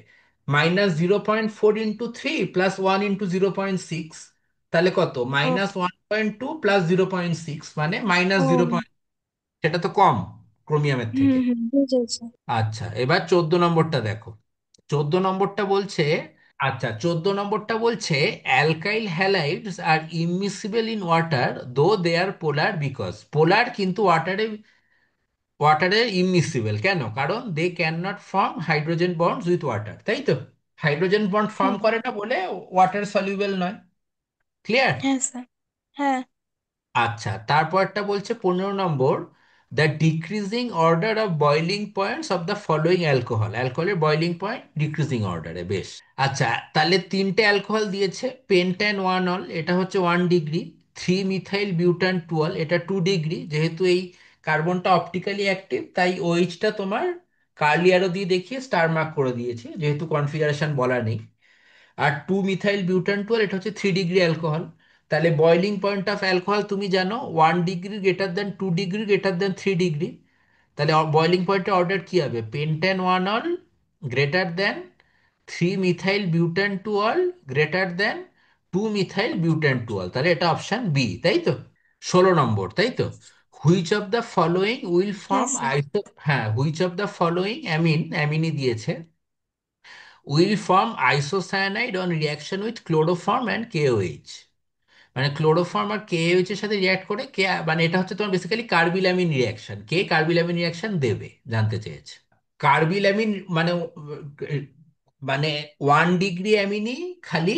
-0.4 × 3 +1 × 0.6, তাহলে কত? ও। -1.2 +0.6, মানে ও। -0. সেটা তো কম ক্রোমিয়ামের হুম থেকে। হুম, বুঝেছি। আচ্ছা, এবার 14 নম্বরটা দেখো। 14 নম্বরটা বলছে, আচ্ছা 14 নম্বরটা বলছে অ্যালকাইল হ্যালাইডস আর ইমমিসিবল ইন ওয়াটার দো দে আর পোলার, বিকজ পোলার কিন্তু ওয়াটারে, ওয়াটারে ইমমিসিবল কেন? কারণ they can not form hydrogen bonds with water, তাই তো? Hydrogen bond form hmm. করে না বলে ওয়াটার সলিউবল নয়। ক্লিয়ার? হ্যাঁ স্যার। হ্যাঁ। আচ্ছা, তারপরটা বলছে 15 নম্বর, the decreasing order of boiling points of the following alcohol. অ্যালকোহলের বয়লিং পয়েন্ট ডিক্রিজিং অর্ডারে, বেশ। আচ্ছা, তাহলে তিনটে অ্যালকোহল দিয়েছে। পেন্টান 1 অল, এটা হচ্ছে 1 ডিগ্রি। 3 মিথাইল বিউটান 2 অল, এটা 2 ডিগ্রি। যেহেতু এই কার্বনটা অপটিক্যালি অ্যাক্টিভ, তাই ওইচটা তোমার কার্লি অ্যারো দিয়ে দেখিয়ে স্টার মার্ক করে দিয়েছি, যেহেতু কনফিগারেশন বলা নেই। আর 2 মিথাইল বিউটান 2, এটা হচ্ছে 3 ডিগ্রি অ্যালকোহল। তাহলে বয়লিং পয়েন্ট অফ অ্যালকোহল তুমি জানো, 1 degree greater than 2 degree greater than 3 degree. তাহলে বয়লিং পয়েন্টের অর্ডার কি হবে? পেন্টান 1 all greater than 3 methyl বিউটান 2 all greater than 2 methyl বিউটান 2 all. তাহলে এটা অপশন বি, তাই তো? 16 নম্বর, তাই তো? Which of the following will হ্যাঁ ফর্ম স্যার। আইসো, হ্যাঁ, হুইচ অফ দ্য ফলোয়িং অ্যামিনই দিয়েছে, will form isocyanide on reaction with chloroform and KOH। মানে ক্লোরোফর্ম আর KOH এর সাথে রিয়াক্ট করে কে, মানে এটা হচ্ছে তোমার বেসিক্যালি কার্বিলামিন রিয়াকশন, কে কার্বিলামিন রিয়াকশন দেবে জানতে চেয়েছে। কার্বিলামিন মানে মানে 1 ডিগ্রি অ্যামিনই খালি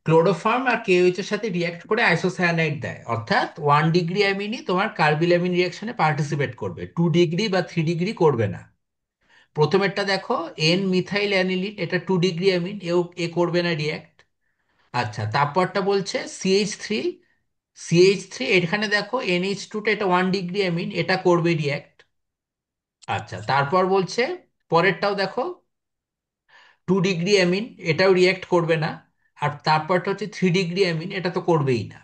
ক্লোরোফর্ম আর KOH এর সাথে রিয়াক্ট করে আইসোসায়ানাইড দেয়, অর্থাৎ 1 ডিগ্রি অ্যামিনই তোমার কার্বিলামিন রিয়াকশনে পার্টিসিপেট করবে, 2 ডিগ্রি বা 3 ডিগ্রি করবে না। প্রথমেরটা দেখো, N মিথাইল অ্যানিলিন, এটা 2 ডিগ্রি অ্যামিন, এও করবে না রিয়াক্ট। আচ্ছা, তারপরটা বলছে CH3, CH3 এখানে দেখো NH2টা, এটা 1 ডিগ্রি অ্যামিন, এটা করবে রিয়াক্ট। আচ্ছা, তারপর বলছে পরেরটাও দেখো 2 ডিগ্রি অ্যামিন, এটাও রিয়াক্ট করবে না। আর তারপরটা হচ্ছে 3 ডিগ্রি অ্যামিন, এটা তো করবেই না।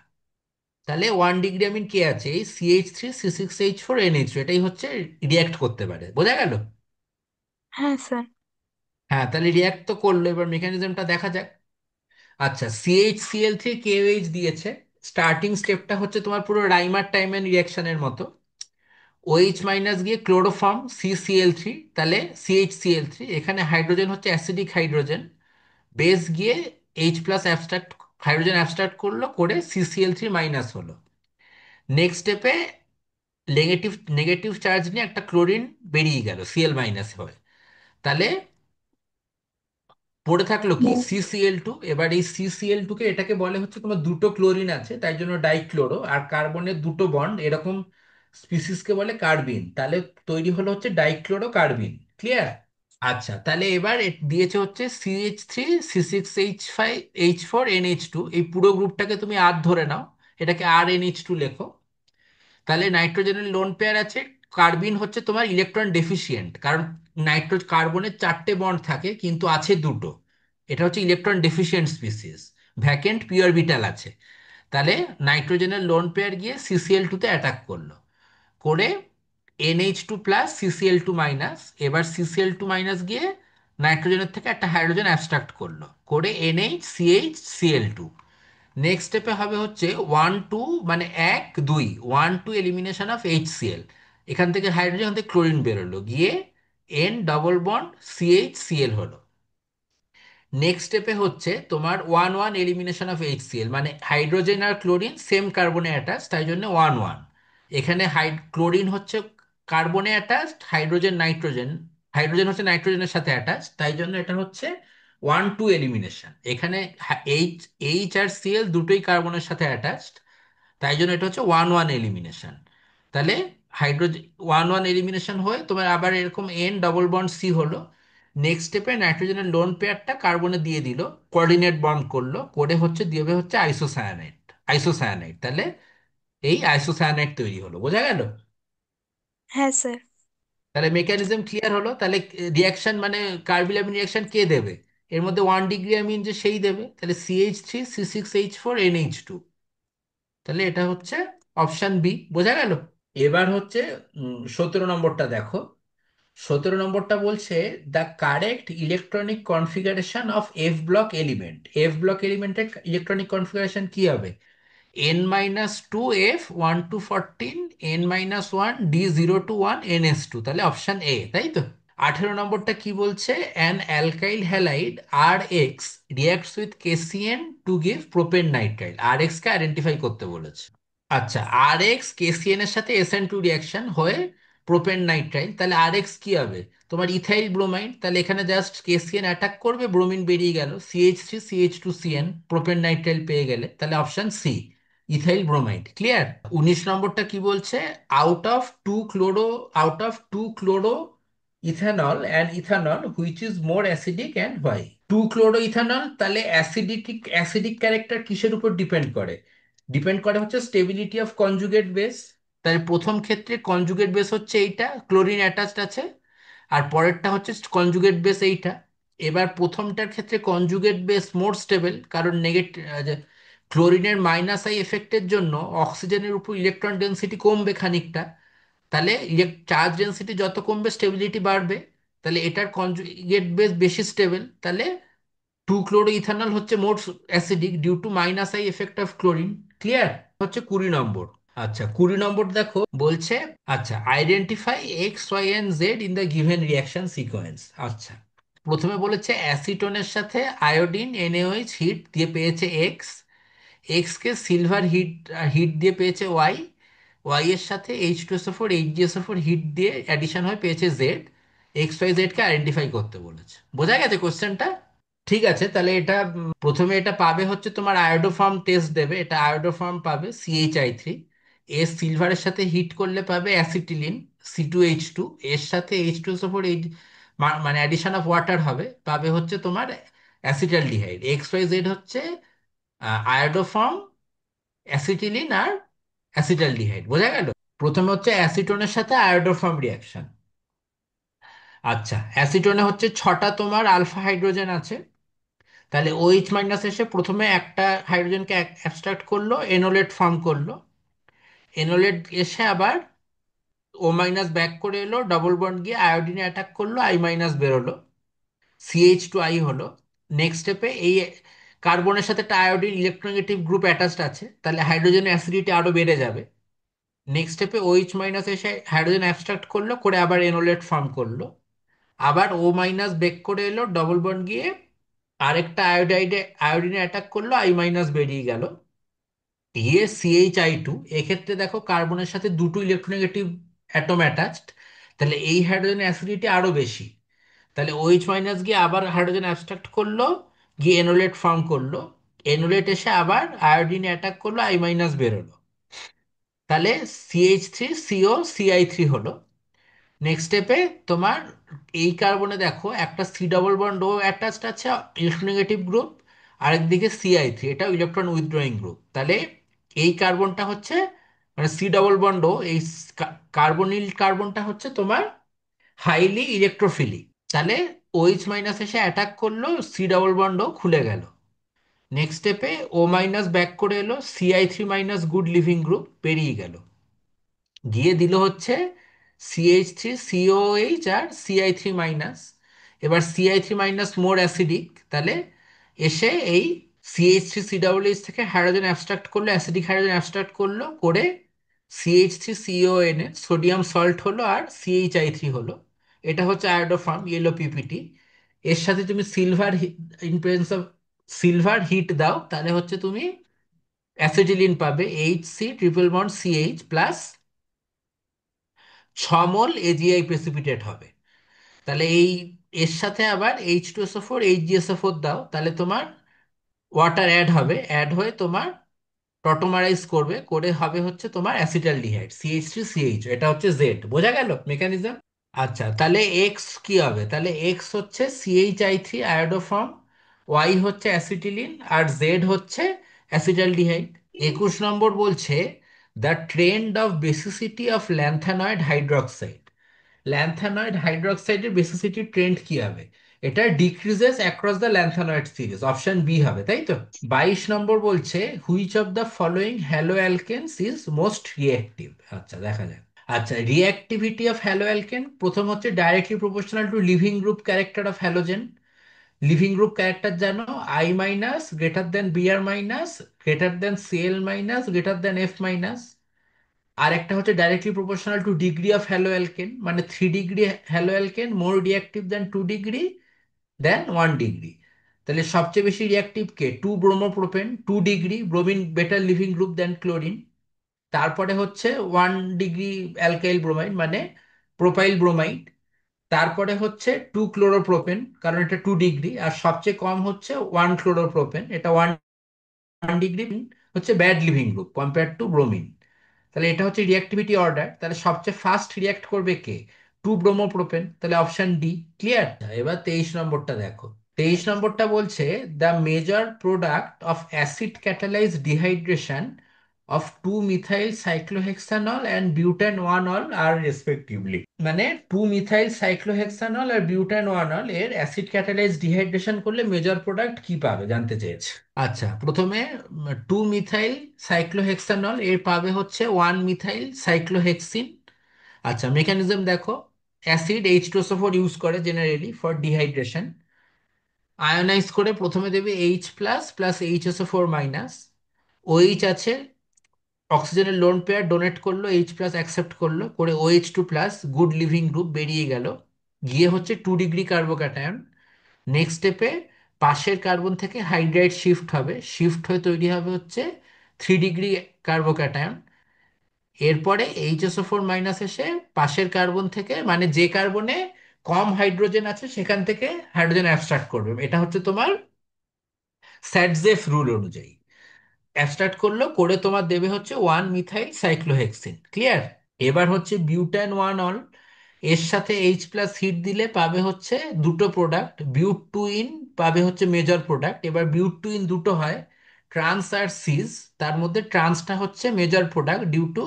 তাহলে 1 ডিগ্রি অ্যামিন কে আছে? এই CH3 C6H4 NH2, এটাই হচ্ছে রিয়াক্ট করতে পারে। বোঝা গেল? হ্যাঁ স্যার। হ্যাঁ, তাহলে রিয়াক্ট তো করলো, এবার মেকানিজমটা দেখা যাক। আচ্ছা, CH Cl3 KOH দিয়েছে। স্টার্টিং স্টেপটা হচ্ছে তোমার পুরো রাইমার টাইমের রিয়াকশনের মতো। OH মাইনাস গিয়ে ক্লোরোফর্ম CCl3, তাহলে CH Cl3, এখানে হাইড্রোজেন হচ্ছে অ্যাসিডিক হাইড্রোজেন, বেস গিয়ে H plus abstract, hydrogen abstract করলো, করে CCl3 মাইনাস হলো। নেক্সট স্টেপে নেগেটিভ নেগেটিভ চার্জ নিয়ে একটা ক্লোরিন বেরিয়ে গেল, Cl মাইনাস হয়ে। তাহলে পড়ে থাকলো কি? CCl2। এবার এই CCl2 কে, এটাকে বলে হচ্ছে তোমার দুটো ক্লোরিন আছে তাই জন্য ডাইক্লোরো, আর কার্বনের দুটো বন্ড এরকম স্পিসিসকে বলে কার্বিন, তাহলে তৈরি হলো হচ্ছে ডাইক্লোরো কার্বিন। ক্লিয়ার? আচ্ছা, তাহলে এবার দিয়েছে হচ্ছে CH3 C6H5H4NH2, এই পুরো গ্রুপটাকে তুমি আর ধরে নাও, এটাকে RNH2 লেখো। তাহলে নাইট্রোজেনের লোন পেয়ার আছে। কার্বিন হচ্ছে তোমার ইলেকট্রন ডেফিসিয়েন্ট, কারণ কার্বনের 4টে বন্ড থাকে কিন্তু আছে দুটো। এটা হচ্ছে electron deficient species. Vacant P orbital আছে। তাহলে নাইট্রোজেনের লোন পেয়ার গিয়ে CCl2 তে অ্যাটাক করলো, করে NH2 প্লাস CCl2 মাইনাস। এবার CCl2 মাইনাস গিয়ে নাইট্রোজেনের থেকে একটা হাইড্রোজেন অ্যাবস্ট্রাক্ট করলো, করে NHCHCl2। নেক্সট স্টেপে হবে হচ্ছে 1 2, মানে 1 2, 1 2 এলিমিনেশন অফ HCl। এখান থেকে হাইড্রোজেন, এখান থেকে ক্লোরিন বেরোলো, গিয়ে N ডবল বন্ড CHCl হলো। নেক্সট স্টেপে হচ্ছে তোমার 1 1 এলিমিনেশন অফ HCl, মানে হাইড্রোজেন আর ক্লোরিন সেম কার্বনে অ্যাটাচ, তাই জন্য 1 1। এখানে ক্লোরিন হচ্ছে কার্বনে অ্যাটাচ, হাইড্রোজেন নাইট্রোজেন, হাইড্রোজেন হচ্ছে নাইট্রোজেনের সাথে অ্যাটাচ, তাই জন্য এটা হচ্ছে 1 2 এলিমিনেশন। এখানে এইচ এইচ আর Cl দুটোই কার্বনের সাথে অ্যাটাচড, তাই জন্য এটা হচ্ছে 1 1 এলিমিনেশন। তাহলে হাইড্রোজেন 1 1 এলিমিনেশন হয়ে তোমার আবার এরকম N ডবল বন্ড C হলো। নেক্সট স্টেপে নাইট্রোজেনের লোন পেয়ারটা কার্বনে দিয়ে দিল, কোঅর্ডিনেট বন্ড করলো, করে হচ্ছে দিবে হচ্ছে আইসোসায়ানাইড। আইসোসায়ানাইড, তাহলে এই আইসোসায়ানাইড তৈরি হলো। বোঝা গেল? হ্যাঁ স্যার। তাহলে মেকানিজম ক্লিয়ার হলো। তাহলে রিয়াকশন মানে কার্বিল অ্যামিন রিয়াকশন কে দেবে? এর মধ্যে 1 ডিগ্রি অ্যামিন যে সেই দেবে, তাহলে CH3 C6H4NH2। তাহলে এটা হচ্ছে অপশন বি। বোঝা গেল? এবার হচ্ছে 17 নম্বরটা দেখো। 17 নম্বরটা বলছে the correct electronic configuration of F block element. F block এলিমেন্টের ইলেকট্রনিক কনফিগারেশন কি হবে? N-2F 1 to 14, N-1 D0 to 1 NS2, তাহলে অপশন এ, তাই তো? 18 নম্বরটা কি বলছে? An alkyl halide RH reacts with KCN to give propane nitrile. RH K identify করতে বলেছে। আচ্ছা, RX KCN এর সাথে SN2 রিয়াকশন হয়ে প্রোপেন নাইট্রাইল, তাহলে RX কি হবে? তোমার ইথাইল ব্রোমাইড। তাহলে এখানে জাস্ট KCN অ্যাটাক করবে, ব্রোমিন বেরিয়ে গেল, CH3 CH2CN, প্রোপেন নাইট্রাইল পেয়ে গেলে, তাহলে option C, ethyl bromide. Clear? 19 নম্বরটা কি বলছে? Out of two chloro out of two chloro ethanol and ethanol which is more acidic and why? Two chloro ethanol, তাহলে অ্যাসিডিক ক্যারেক্টার কিসের উপর depend করে? ডিপেন্ড করে হচ্ছে স্টেবিলিটি অফ কনজুগেট বেস। তাই প্রথম ক্ষেত্রে কনজুগেট বেস হচ্ছে এইটা, ক্লোরিন অ্যাটাচড আছে। আর পরেরটা হচ্ছে কনজুগেট বেস এইটা। এবার প্রথমটার ক্ষেত্রে কনজুগেট বেস মোর স্টেবল, কারণ ক্লোরিনের -I এফেক্টের জন্য অক্সিজেনের উপর ইলেকট্রন ডেন্সিটি কমবে খানিকটা। তাহলে চার্জ ডেন্সিটি যত কমবে স্টেবিলিটি বাড়বে। তাহলে এটার কনজুগেট বেস বেশি স্টেবল, তাহলে টু ক্লোরো ইথানল হচ্ছে more acidic due to -I effect of chlorine. Clear? হচ্ছে 20 নম্বর। আচ্ছা, 20 নম্বর দেখো বলছে, আচ্ছা, identify X, Y, and Z in the given reaction sequence. আচ্ছা, প্রথমে বলেছে অ্যাসিটোনের সাথে আয়োডিন NaOH হিট দিয়ে পেয়েছে এক্স, এক্স কে সিলভার হিট হিট দিয়ে পেয়েছে ওয়াই, ওয়াই এর সাথে H2SO4 HgSO4 হিট দিয়ে অ্যাডিশন হয়ে পেয়েছে জেড। X, Y, Z কে আইডেন্টিফাই করতে বলেছে। বোঝা গেছে কোশ্চেনটা? ঠিক আছে, তাহলে এটা প্রথমে এটা পাবে হচ্ছে তোমার আয়োডোফর্ম টেস্ট দেবে, এটা আয়োডোফর্ম পাবে CHI3। এর সিলভারের সাথে হিট করলে পাবে অ্যাসিটিলিন C2H2, এর সাথে H2SO4 মানে অ্যাডিশন অফ ওয়াটার হবে, পাবে হচ্ছে তোমার অ্যাসিটালডিহাইড। XYZ হচ্ছে আয়োডোফর্ম, অ্যাসিটিলিন আর অ্যাসিটালডিহাইড। বোঝা গেল? প্রথমে হচ্ছে অ্যাসিটোনের সাথে আয়োডোফর্ম রিয়াকশন। আচ্ছা, অ্যাসিটোনে হচ্ছে ছটা তোমার আলফা হাইড্রোজেন আছে। তাহলে OH মাইনাস এসে প্রথমে একটা হাইড্রোজেনকে অ্যাবস্ট্রাক্ট করলো, এনোলেট ফর্ম করলো। এনোলেট এসে আবার ও মাইনাস ব্যাক করে এলো, ডবল বন্ড গিয়ে আয়োডিনে অ্যাটাক করলো, আই মাইনাস বেরোলো, CH2I হলো। নেক্সট স্টেপে এই কার্বনের সাথে একটা আয়োডিন ইলেকট্রোনেগেটিভ গ্রুপ অ্যাটাচড আছে, তাহলে হাইড্রোজেনের অ্যাসিডিটি আরো বেড়ে যাবে। নেক্সট স্টেপে OH মাইনাস এসে হাইড্রোজেন অ্যাবস্ট্রাক্ট করলো, করে আবার এনোলেট ফর্ম করলো। আবার ও মাইনাস ব্রেক করে এলো, ডবল বন্ড গিয়ে আরেকটা আয়োডিনে অ্যাটাক করলো, আই মাইনাস বেরিয়ে গেল, গিয়ে CH2। এক্ষেত্রে দেখো কার্বনের সাথে দুটো ইলেকট্রোনেগেটিভ অ্যাটম অ্যাটাচড, তাহলে এই হাইড্রোজেন অ্যাসিডিটি আরো বেশি। তাহলে OH মাইনাস গিয়ে আবার হাইড্রোজেন অ্যাবস্ট্রাক্ট করলো, গিয়ে এনোলেট ফর্ম করলো। এনোলেট এসে আবার আয়োডিনে অ্যাটাক করলো, আই মাইনাস বেরোলো। তাহলে CH3CO CI3 হলো। নেক্সট স্টেপে তোমার এই কার্বনে দেখো একটা সি ডবল বন্ড ও অ্যাটাচড আছে, ইলেকট্রোনেগেটিভ গ্রুপ। আরেকদিকে CI3, এটাও ইলেকট্রন উইথড্রয়িং গ্রুপ। তাহলে এই কার্বনটা হচ্ছে, মানে সি ডবল বন্ড ও এই কার্বনিল কার্বনটা হচ্ছে তোমার হাইলি ইলেকট্রোফিলিক। তাহলে OH মাইনাস এসে অ্যাটাক করলো, সি ডবল বন্ড ও খুলে গেল। নেক্সট স্টেপে ও মাইনাস ব্যাক করে এলো, CI3 minus good leaving group বেরিয়ে গেল, গিয়ে দিল হচ্ছে CH3COH আর CI3 মাইনাস। এবার CI3 মাইনাস মোর অ্যাসিডিক, তাহলে এসে এই CH3COOH থেকে হাইড্রোজেন অ্যাবস্ট্রাক্ট করলো, অ্যাসিডিক হাইড্রোজেন অ্যাবস্ট্রাক্ট করলো, করে CH3CONA সোডিয়াম সল্ট হলো আর CHI3 হলো। এটা হচ্ছে আয়োডোফর্ম, ইয়েলো পিপিটি। এর সাথে তুমি silver, in presence of silver heat দাও, তাহলে হচ্ছে তুমি অ্যাসিটিলিন পাবে, HC triple bond CH plus 6 mole AgI precipitate হবে। তাহলে এই এর সাথে আবার H2SO4 HgSO4 দাও, তাহলে তোমার ওয়াটার অ্যাড হবে, অ্যাড হয়ে তোমার টটোমারাইজ করবে, করে হবে হচ্ছে তোমার অ্যাসিটালডিহাইড CH3CH। এটা হচ্ছে জেড। বোঝা গেল মেকানিজম? আচ্ছা, তাহলে এক্স কি হবে? তাহলে এক্স হচ্ছে CHI3 আয়োডোফর্ম, ওয়াই হচ্ছে অ্যাসিটিলিন, আর জেড হচ্ছে অ্যাসিটালডিহাইড। 21 নম্বর বলছে the trend of basicity of lanthanoid hydroxide. Lanthanoid হাইড্রোক্সাইডের বেসিসিটি ট্রেন্ড কি হবে? এটা decreases across the lanthanoid series, option B হবে, তাই তো? 22 নম্বর বলছে which of the following halo alkanes is most reactive. আচ্ছা, দেখা যাক। আচ্ছা, রিঅ্যাক্টিভিটি অফ হ্যালো অ্যালকেন প্রথম হচ্ছে directly proportional to leaving group character of halogen. Leaving group character জানো, I minus greater than BR minus greater than CL minus greater than F minus. আর একটা হচ্ছে directly proportional to degree of halo alkane, মানে 3 degree halo alkane more reactive than 2 degree than 1 degree. তাহলে সবচেয়ে বেশি reactive কে? 2 bromopropane, 2 degree, bromine better leaving group than chlorine. তারপরে হচ্ছে 1 ডিগ্রি অ্যালকাইল ব্রোমাইড, মানে প্রোপাইল ব্রোমাইড। তারপরে হচ্ছে 2 ক্লোরোপ্রোপেন, কারণ এটা 2 ডিগ্রি। আর সবচেয়ে কম হচ্ছে 1 ক্লোরোপ্রোপেন, এটা 1 ডিগ্রি, হচ্ছে bad living group compare to bromine. তাহলে এটা হচ্ছে রিঅ্যাক্টিভিটি অর্ডার। তাহলে সবচেয়ে ফার্স্ট রিঅ্যাক্ট করবে কে? 2 ব্রোমোপ্রোপেন, তাহলে অপশন ডি। ক্লিয়ার? এবার 23 নম্বরটা দেখো। 23 নম্বরটা বলছে দ্য major product of acid catalyse dehydration of 2 methyl cyclohexanol and butan 1 ol আর রেসপেক্টিভলি। মানে 2 মিথাইল সাইক্লোহেক্সানল আর বিউটান 1 অল এর অ্যাসিড ক্যাটালাইজ ডিহাইড্রেশন করলে মেজর প্রোডাক্ট কি পাবে জানতে চেয়েছে। আচ্ছা, প্রথমে 2 মিথাইল সাইক্লোহেক্সানল এর পাবে হচ্ছে 1 মিথাইল সাইক্লোহেক্সিন। আচ্ছা, মেকানিজম দেখো। অ্যাসিড H2SO4 ইউজ করে জেনারেলি ফর ডিহাইড্রেশন। আয়োনাইজ করে প্রথমে দেবে H plus plus HSO4 minus. OH আছে, অক্সিজেনের লোন পেয়ার ডোনেট করলো, H প্লাস অ্যাকসেপ্ট করলো, করে OH2 plus good leaving group বেরিয়ে গেল, গিয়ে হচ্ছে 2 ডিগ্রি কার্বোক্যাটায়ন। নেক্সট স্টেপে পাশের কার্বন থেকে হাইড্রাইড শিফট হবে, শিফট হয়ে তৈরি হবে হচ্ছে 3 ডিগ্রি কার্বোক্যাটায়ন। এরপরে HSO4 মাইনাস এসে পাশের কার্বন থেকে, মানে যে কার্বনে কম হাইড্রোজেন আছে সেখান থেকে হাইড্রোজেন অ্যাবস্ট্রাক্ট করবে। এটা হচ্ছে তোমার স্যাটজেফ রুল অনুযায়ী। অ্যাবস্ট্রাক্ট করলো, করে তোমার দেবে হচ্ছে 1 মিথাইল সাইক্লোহেক্সিন। ক্লিয়ার? এবার হচ্ছে বিউটান 1 অল, এর সাথে H প্লাস হিট দিলে পাবে হচ্ছে দুটো প্রোডাক্ট, বিউট 2 ইন পাবে হচ্ছে মেজর প্রোডাক্ট। এবার বিউট 2 ইন দুটো হয়, ট্রান্স আর সিস, তার মধ্যে ট্রান্সটা হচ্ছে major product due to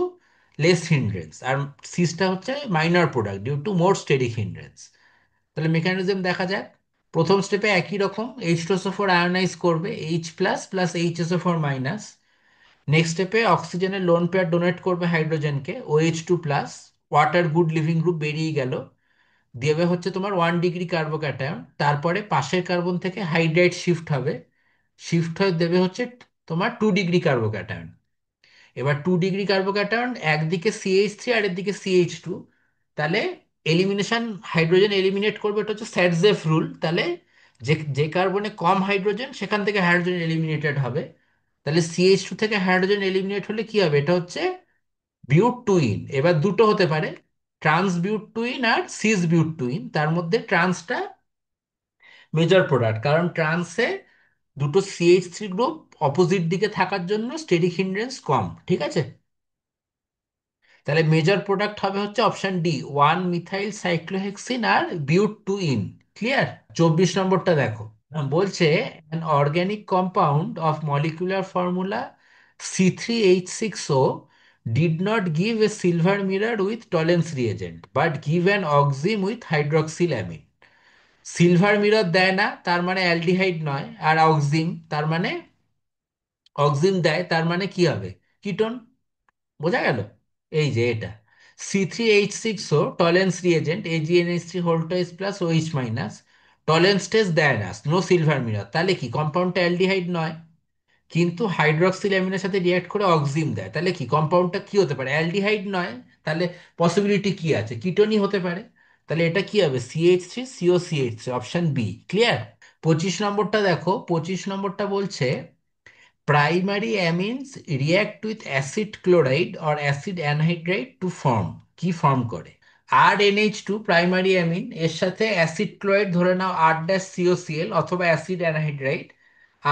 less hindrance, আর সিসটা হচ্ছে minor product due to more steric hindrance. তাহলে মেকানিজম দেখা যাক। প্রথম স্টেপে একই রকম, H2SO4 আয়নাইজ করবে H plus plus HSO4 minus. Next স্টেপে অক্সিজেনের লোন পেয়ার ডোনেট করবে হাইড্রোজেনকে, OH2 plus, water good leaving group বেরিয়ে গেল। দেবে হচ্ছে তোমার 1 ডিগ্রি কার্বোক্যাটায়ন, তারপরে পাশের কার্বন থেকে হাইড্রাইড শিফট হবে, শিফট হয়ে দেবে হচ্ছে তোমার 2 ডিগ্রি কার্বোক্যাটায়ন। এবার 2 ডিগ্রি কার্বোক্যাটায়ন একদিকে CH3 আর একদিকে CH2, তাহলে এলিমিনেশন, হাইড্রোজেন এলিমিনেট করবে, এটা হচ্ছে স্যাডজেফ রুল। তাহলে যে যে কার্বনে কম হাইড্রোজেন সেখান থেকে হাইড্রোজেন এলিমিনেটেড হবে। তাহলে CH2 থেকে হাইড্রোজেন এলিমিনেট হলে কি হবে, এটা হচ্ছে বিউট টুইন। এবার দুটো হতে পারে, ট্রান্স বিউট টুইন আর সিস বিউট টুইন। তার মধ্যে ট্রান্সটা মেজর প্রোডাক্ট, কারণ ট্রান্সে দুটো CH3 গ্রুপ অপোজিট দিকে থাকার জন্য স্টেরিক হিন্ড্রেন্স কম, ঠিক আছে। তাহলে মেজর প্রোডাক্ট হবে হচ্ছে অপশন ডি, 1 মিথাইল সাইক্লোহেক্সিন আর বিউট টুইন। ক্লিয়ার? 24 নম্বরটা দেখো। বলছে an organic compound of molecular formula C3H6O did not give a silver mirror with Tollens reagent but give an oxime with hydroxylamine। Silver mirror দেয় না তার মানে aldehyde নয়, আর অক্সিম তার মানে, অক্সিম দেয় তার মানে কি হবে, কিটোন। বোঝা গেল? এই যে এটা C3H6O Tollens reagent AgNH3 plus OH minus, Tollens test দেয় না, নো সিলভার মিরর, তাহলে কি কম্পাউন্ডটা অ্যালডিহাইড নয়, কিন্তু হাইড্রক্সিল অ্যামিনের সাথে রিঅ্যাক্ট করে অক্সিম দেয়, তাহলে কি কম্পাউন্ডটা কি হতে পারে, অ্যালডিহাইড নয়। তাহলে পসিবিলিটি কি আছে, কিটোনই হতে পারে। তাহলে এটা কি হবে, CH3COCH3, অপশন বি। ক্লিয়ার? 25 নম্বরটা দেখো। 25 নম্বরটা বলছে primary amines react with acid chloride or acid anhydride to form, কি ফর্ম করে, R NH2 প্রাইমারি অ্যামিন, এর সাথে অ্যাসিড ক্লোরাইড ধরে নাও R-COCl অথবা acid anhydride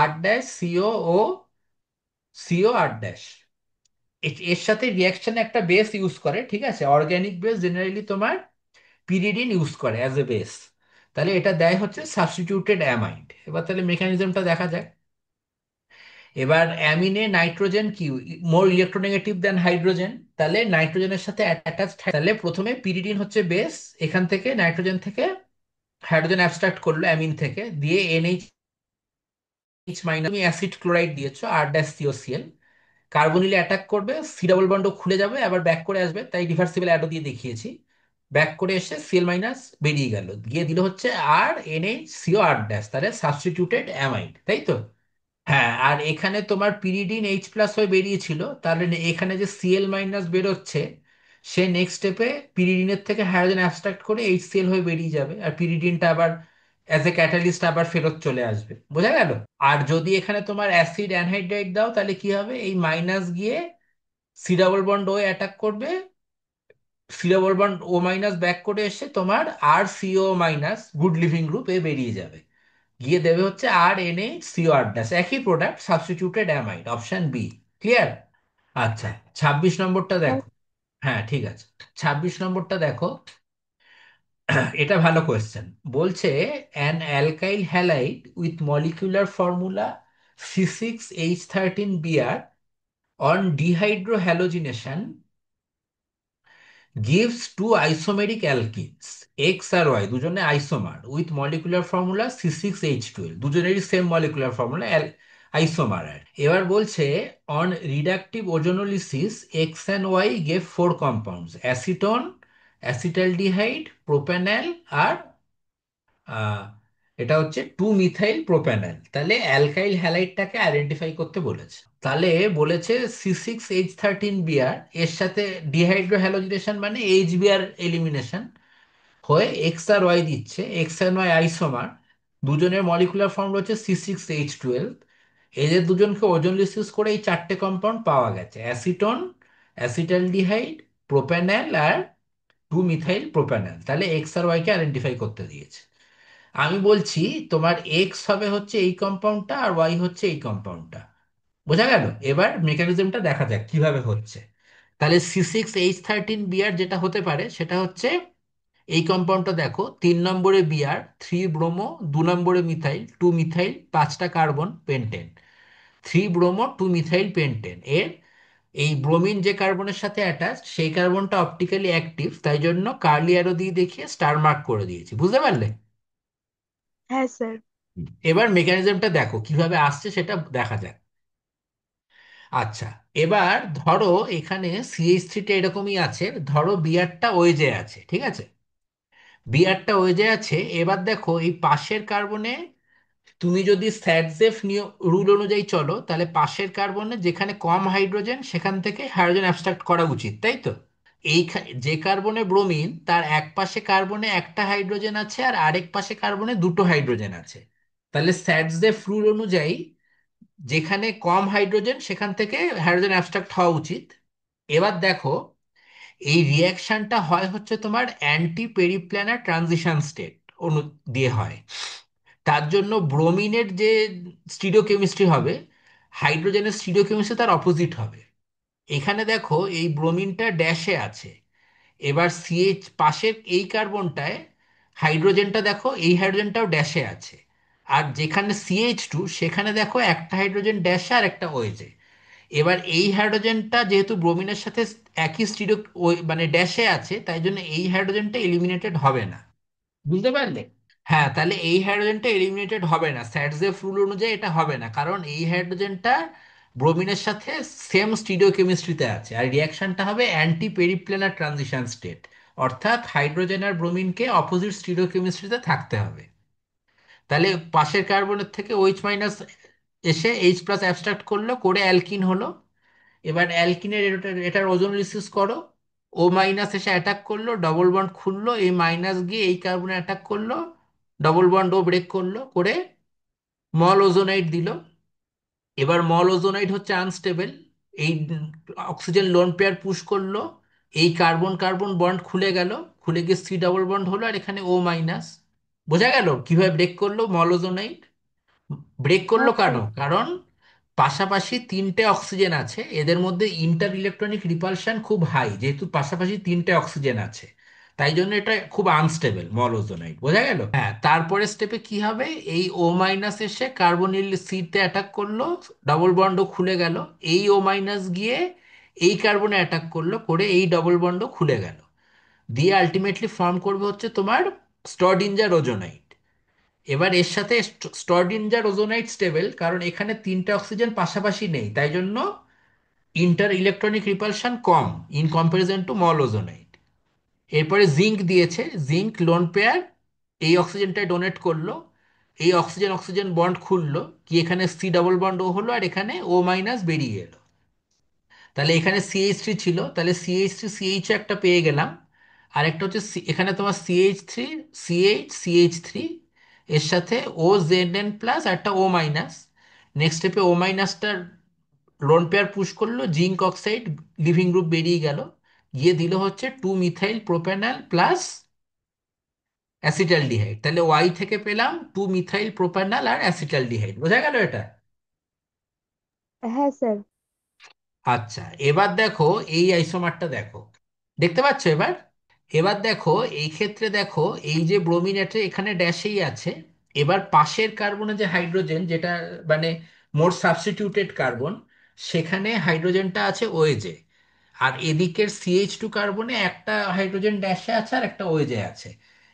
R-COO, CO R-, এর সাথে রিয়াকশনে একটা বেস ইউজ করে, ঠিক আছে। অর্গানিক বেস জেনারেলি তোমার পিরিডিন ইউজ করে অ্যাজ এ বেস। তাহলে এটা দেয় হচ্ছে সাবস্টিটিউটেড অ্যামাইড। এবার তাহলে মেকানিজমটা দেখা যাক। এবার অ্যামিনে নাইট্রোজেন কি মোর ইলেকট্রোনেগেটিভ দেন হাইড্রোজেন, তাহলে নাইট্রোজেনের সাথে অ্যাটাচড, তাহলে প্রথমে পিরিডিন হচ্ছে বেস, এখান থেকে নাইট্রোজেন থেকে হাইড্রোজেন অ্যাবস্ট্রাক্ট করলো অ্যামিন থেকে, দিয়ে NH তুমি অ্যাসিড ক্লোরাইড দিয়েছো R-COCl, কার্বনিলে অ্যাটাক করবে, সি ডাবল বন্ডও খুলে যাবে, আবার ব্যাক করে আসবে, তাই রিভার্সিবল অ্যারো দিয়ে দেখিয়েছি। ব্যাক করে এসে Cl মাইনাস বেরিয়ে গেল, গিয়ে দিল হচ্ছে R NH CO R-, তাহলে সাবস্টিটিউটেড অ্যামাইড, তাই তো। হ্যাঁ, আর এখানে তোমার পিরিডিন H প্লাস হয়ে বেরিয়েছিল, তাহলে এখানে যে Cl মাইনাস বেরোচ্ছে, সে নেক্সট স্টেপে পিরিডিনের থেকে হাইড্রোজেন অ্যাবস্ট্রাক্ট করে HCl হয়ে বেরিয়ে যাবে, আর পিরিডিনটা আবার অ্যাজ এ ক্যাটালিস্ট আবার ফেরত চলে আসবে। বোঝা গেল? আর যদি এখানে তোমার অ্যাসিড অ্যানহাইড্রাইড দাও, তাহলে কি হবে, এই মাইনাস গিয়ে সি ডাবল বন্ড ও অ্যাটাক করবে, সি ডাবল বন্ড ও মাইনাস ব্যাক করে এসে তোমার R-CO- গুড লিভিং গ্রুপ এ বেরিয়ে যাবে, গিয়ে দেবে হচ্ছে R NH CO R-, একই product, substituted amide, option B. Clear? আচ্ছা, 26 নম্বরটা দেখো। হ্যাঁ ঠিক আছে, 26 নম্বরটা দেখো। এটা ভালো কোয়েশ্চেন। বলছে an alkyl halide with molecular formula C6H13Br on dehydrohalogenation gives two isomeric alkenes X আর Y, দুজনে isomer, with molecular formula C6H12, দুজনেরই সেম মলিকুলার ফর্মুলা, আইসোমার। এবার বলছে অন reductive ozonolysis X and Y gave four compounds, acetone, acetaldehyde, propanol আর ah, এটা হচ্ছে 2 methyl প্রোপ্যানল। তাহলে অ্যালকাইল হ্যালাইডটাকে আইডেন্টিফাই করতে বলেছে। তাহলে বলেছে C6H13Br এর সাথে ডিহাইড্রো হ্যালোজিনেশন মানে HBr এলিমিনেশন হয়ে এক্স আর ওয়াই দিচ্ছে, এক্স অ্যান্ড ওয়াই আইসোমার, দুজনের মলিকুলার ফর্ম রয়েছে C6H12। এদের দুজনকে ওজন লিসিস করে এই চারটে কম্পাউন্ড পাওয়া গেছে, অ্যাসিটন, অ্যাসিটালডিহাইড, প্রোপ্যানল আর 2 মিথাইল প্রোপ্যানল। তাহলে এক্স আর ওয়াই কে আইডেন্টিফাই করতে দিয়েছে। আমি বলছি তোমার এক্স হবে হচ্ছে এই কম্পাউন্ডটা আর ওয়াই হচ্ছে এই কম্পাউন্ডটা। বোঝা গেল? এবার মেকানিজমটা দেখা যাক কিভাবে হচ্ছে। তাহলে C6H13Br যেটা হতে পারে সেটা হচ্ছে এই কম্পাউন্ডটা দেখো, 3 নম্বরে Br, 3 ব্রোমো, 2 নম্বরে মিথাইল, 2 মিথাইল, 5টা carbon pentane. Three bromo two methyl pentane এর এই ব্রোমিন যে কার্বনের সাথে অ্যাটাচ সেই কার্বনটা অপটিক্যালি অ্যাক্টিভ, তাই জন্য কার্লি অ্যারো দিয়ে দেখিয়ে স্টার মার্ক করে দিয়েছি, বুঝতে পারলে? হ্যাঁ স্যার। এবার মেকানিজমটা দেখো কিভাবে আসছে সেটা দেখা যাক। আচ্ছা, এবার ধরো এখানে সিএইচ থ্রিটা এরকমই আছে, ধরো বিআরটা ওয়েজে আছে, ঠিক আছে? বিআরটা ওয়েজে আছে, এবার দেখো এই পাশের কার্বনে তুমি যদি স্যাডজেফ নিয়ম রুল অনুযায়ী চলো, তাহলে পাশের কার্বনে যেখানে কম হাইড্রোজেন সেখান থেকে হাইড্রোজেন অ্যাবস্ট্রাক্ট করা উচিত, তাই তো? এই যে কার্বনে ব্রোমিন তার এক পাশে কার্বনে একটা হাইড্রোজেন আছে আর আরেক পাশে কার্বনে দুটো হাইড্রোজেন আছে, তাহলে স্যাডজেফ রুল অনুযায়ী যেখানে কম হাইড্রোজেন সেখান থেকে হাইড্রোজেন অ্যাবস্ট্রাক্ট হওয়া উচিত। এবার দেখো এই রিয়াকশনটা হয় হচ্ছে তোমার অ্যান্টি পেরিপ্ল্যানার ট্রানজিশন স্টেট অনু দিয়ে হয়। তার জন্য ব্রোমিনের যে স্টিরিওকেমিস্ট্রি হবে, হাইড্রোজেনের স্টিরিওকেমিস্ট্রি তার অপোজিট হবে। এখানে দেখো এই ব্রোমিনটা ড্যাশে আছে, এবার সিএইচ পাশের এই কার্বনটায় হাইড্রোজেনটা দেখো এই হাইড্রোজেনটাও ড্যাশে আছে, আর যেখানে সিএইচ টু সেখানে দেখো একটা হাইড্রোজেন ড্যাশে আর একটা ওয়েজে। এবার এই হাইড্রোজেনটা যেহেতু ব্রোমিনের সাথে একই স্টিরিও মানে ড্যাশে আছে, তাই জন্য এই হাইড্রোজেনটা এলিমিনেটেড হবে না, বুঝতে পারলে? হ্যাঁ, তাহলে এই হাইড্রোজেনটা এলিমিনেটেড হবে না, স্যাডজেফ রুল অনুযায়ী এটা হবে না, কারণ এই হাইড্রোজেনটা ব্রোমিনের সাথে সেম স্টিরিওকেমিস্ট্রিতে আছে, আর রিয়াকশনটা হবে অ্যান্টি পেরিপ্লেনার ট্রানজিশন স্টেট, অর্থাৎ হাইড্রোজেন আর ব্রোমিনকে অপোজিট স্টিরিওকেমিস্ট্রিতে থাকতে হবে। তাহলে পাশের কার্বনের থেকে OH মাইনাস এসে H প্লাস অ্যাবস্ট্রাক্ট করলো, করে অ্যালকিন হলো। এবার অ্যালকিনের এটার ওজোন রিসিস করো, ও মাইনাস এসে অ্যাটাক করলো, ডবল বন্ড খুললো, এই মাইনাস গিয়ে এই কার্বনে অ্যাটাক করলো, ডবল বন্ড ও ব্রেক করলো, করে মল ওজোনাইড দিল। এবার মল ওজোনাইড হচ্ছে আনস্টেবল, এই অক্সিজেন লোন পেয়ার পুশ করলো, এই কার্বন কার্বন বন্ড খুলে গেল, খুলে গিয়ে সি ডাবল বন্ড হলো, আর এখানে ও মাইনাস। বোঝা গেল কিভাবে ব্রেক করলো মল ওজোনাইড? ব্রেক করলো হ্যাঁ কেন? স্যার। কারণ পাশাপাশি তিনটে অক্সিজেন আছে, এদের মধ্যে ইন্টার ইলেকট্রনিক রিপালশন খুব হাই, যেহেতু পাশাপাশি তিনটে অক্সিজেন আছে, তাই জন্য এটা খুব আনস্টেবল মলোজোনাইড, বোঝা গেল? হ্যাঁ, তারপরে স্টেপে কি হবে, এই ও মাইনাস এসে কার্বনিল সিতে অ্যাটাক করলো, ডবল বন্ডও খুলে গেল, এই ও মাইনাস গিয়ে এই কার্বনে অ্যাটাক করলো, করে এই ডবল বন্ডও খুলে গেল, দিয়ে আলটিমেটলি ফর্ম করবে হচ্ছে তোমার স্ট্রডিঞ্জার ওজোনাইড। এবার এর সাথে স্ট্রডিঞ্জার ওজোনাইড স্টেবল, কারণ এখানে তিনটে অক্সিজেন পাশাপাশি নেই, তাই জন্য ইন্টার ইলেকট্রনিক রিপালশন কম in comparison to molozonide. এরপরে জিঙ্ক দিয়েছে, জিঙ্ক লোন পেয়ার এই অক্সিজেনটাই ডোনেট করলো, এই অক্সিজেন অক্সিজেন বন্ড খুললো, কি এখানে সি ডাবল বন্ড ও হলো, আর এখানে ও মাইনাস বেরিয়ে এলো। তাহলে এখানে সিএইচ থ্রি ছিল, তাহলে সিএইচ থ্রি সিএইচ একটা পেয়ে গেলাম, আর একটা হচ্ছে এখানে তোমার সিএইচ থ্রি সিএইচ থ্রি এর সাথে ও জেড এন প্লাস একটা ও মাইনাস। নেক্সট স্টেপে ও মাইনাসটার লোন পেয়ার পুশ করলো, জিঙ্ক অক্সাইড লিভিং গ্রুপ বেরিয়ে গেল, গিয়ে দিল হচ্ছে টু মিথাইল প্রোপ্যানল প্লাস অ্যাসিটালডিহাইড, তাহলে ওয়াই থেকে পেলাম টু মিথাইল প্রোপ্যানল আর অ্যাসিটালডিহাইড, বোঝা গেল এটা? হ্যাঁ স্যার। আচ্ছা, এবার দেখো এই আইসোমারটা দেখো, দেখতে পাচ্ছ এবার? এবার দেখো এই ক্ষেত্রে দেখো এই যে ব্রোমিন আছে এখানে ড্যাশেই আছে, এবার পাশের কার্বনে যে হাইড্রোজেন যেটা মানে মোর সাবস্টিটিউটেড কার্বন, সেখানে হাইড্রোজেনটা আছে ওয়েজে, আর এদিকের সিএইচ টু কার্বনে একটা হাইড্রোজেন ড্যাশে আছে আর একটা ওয়েজে আছে।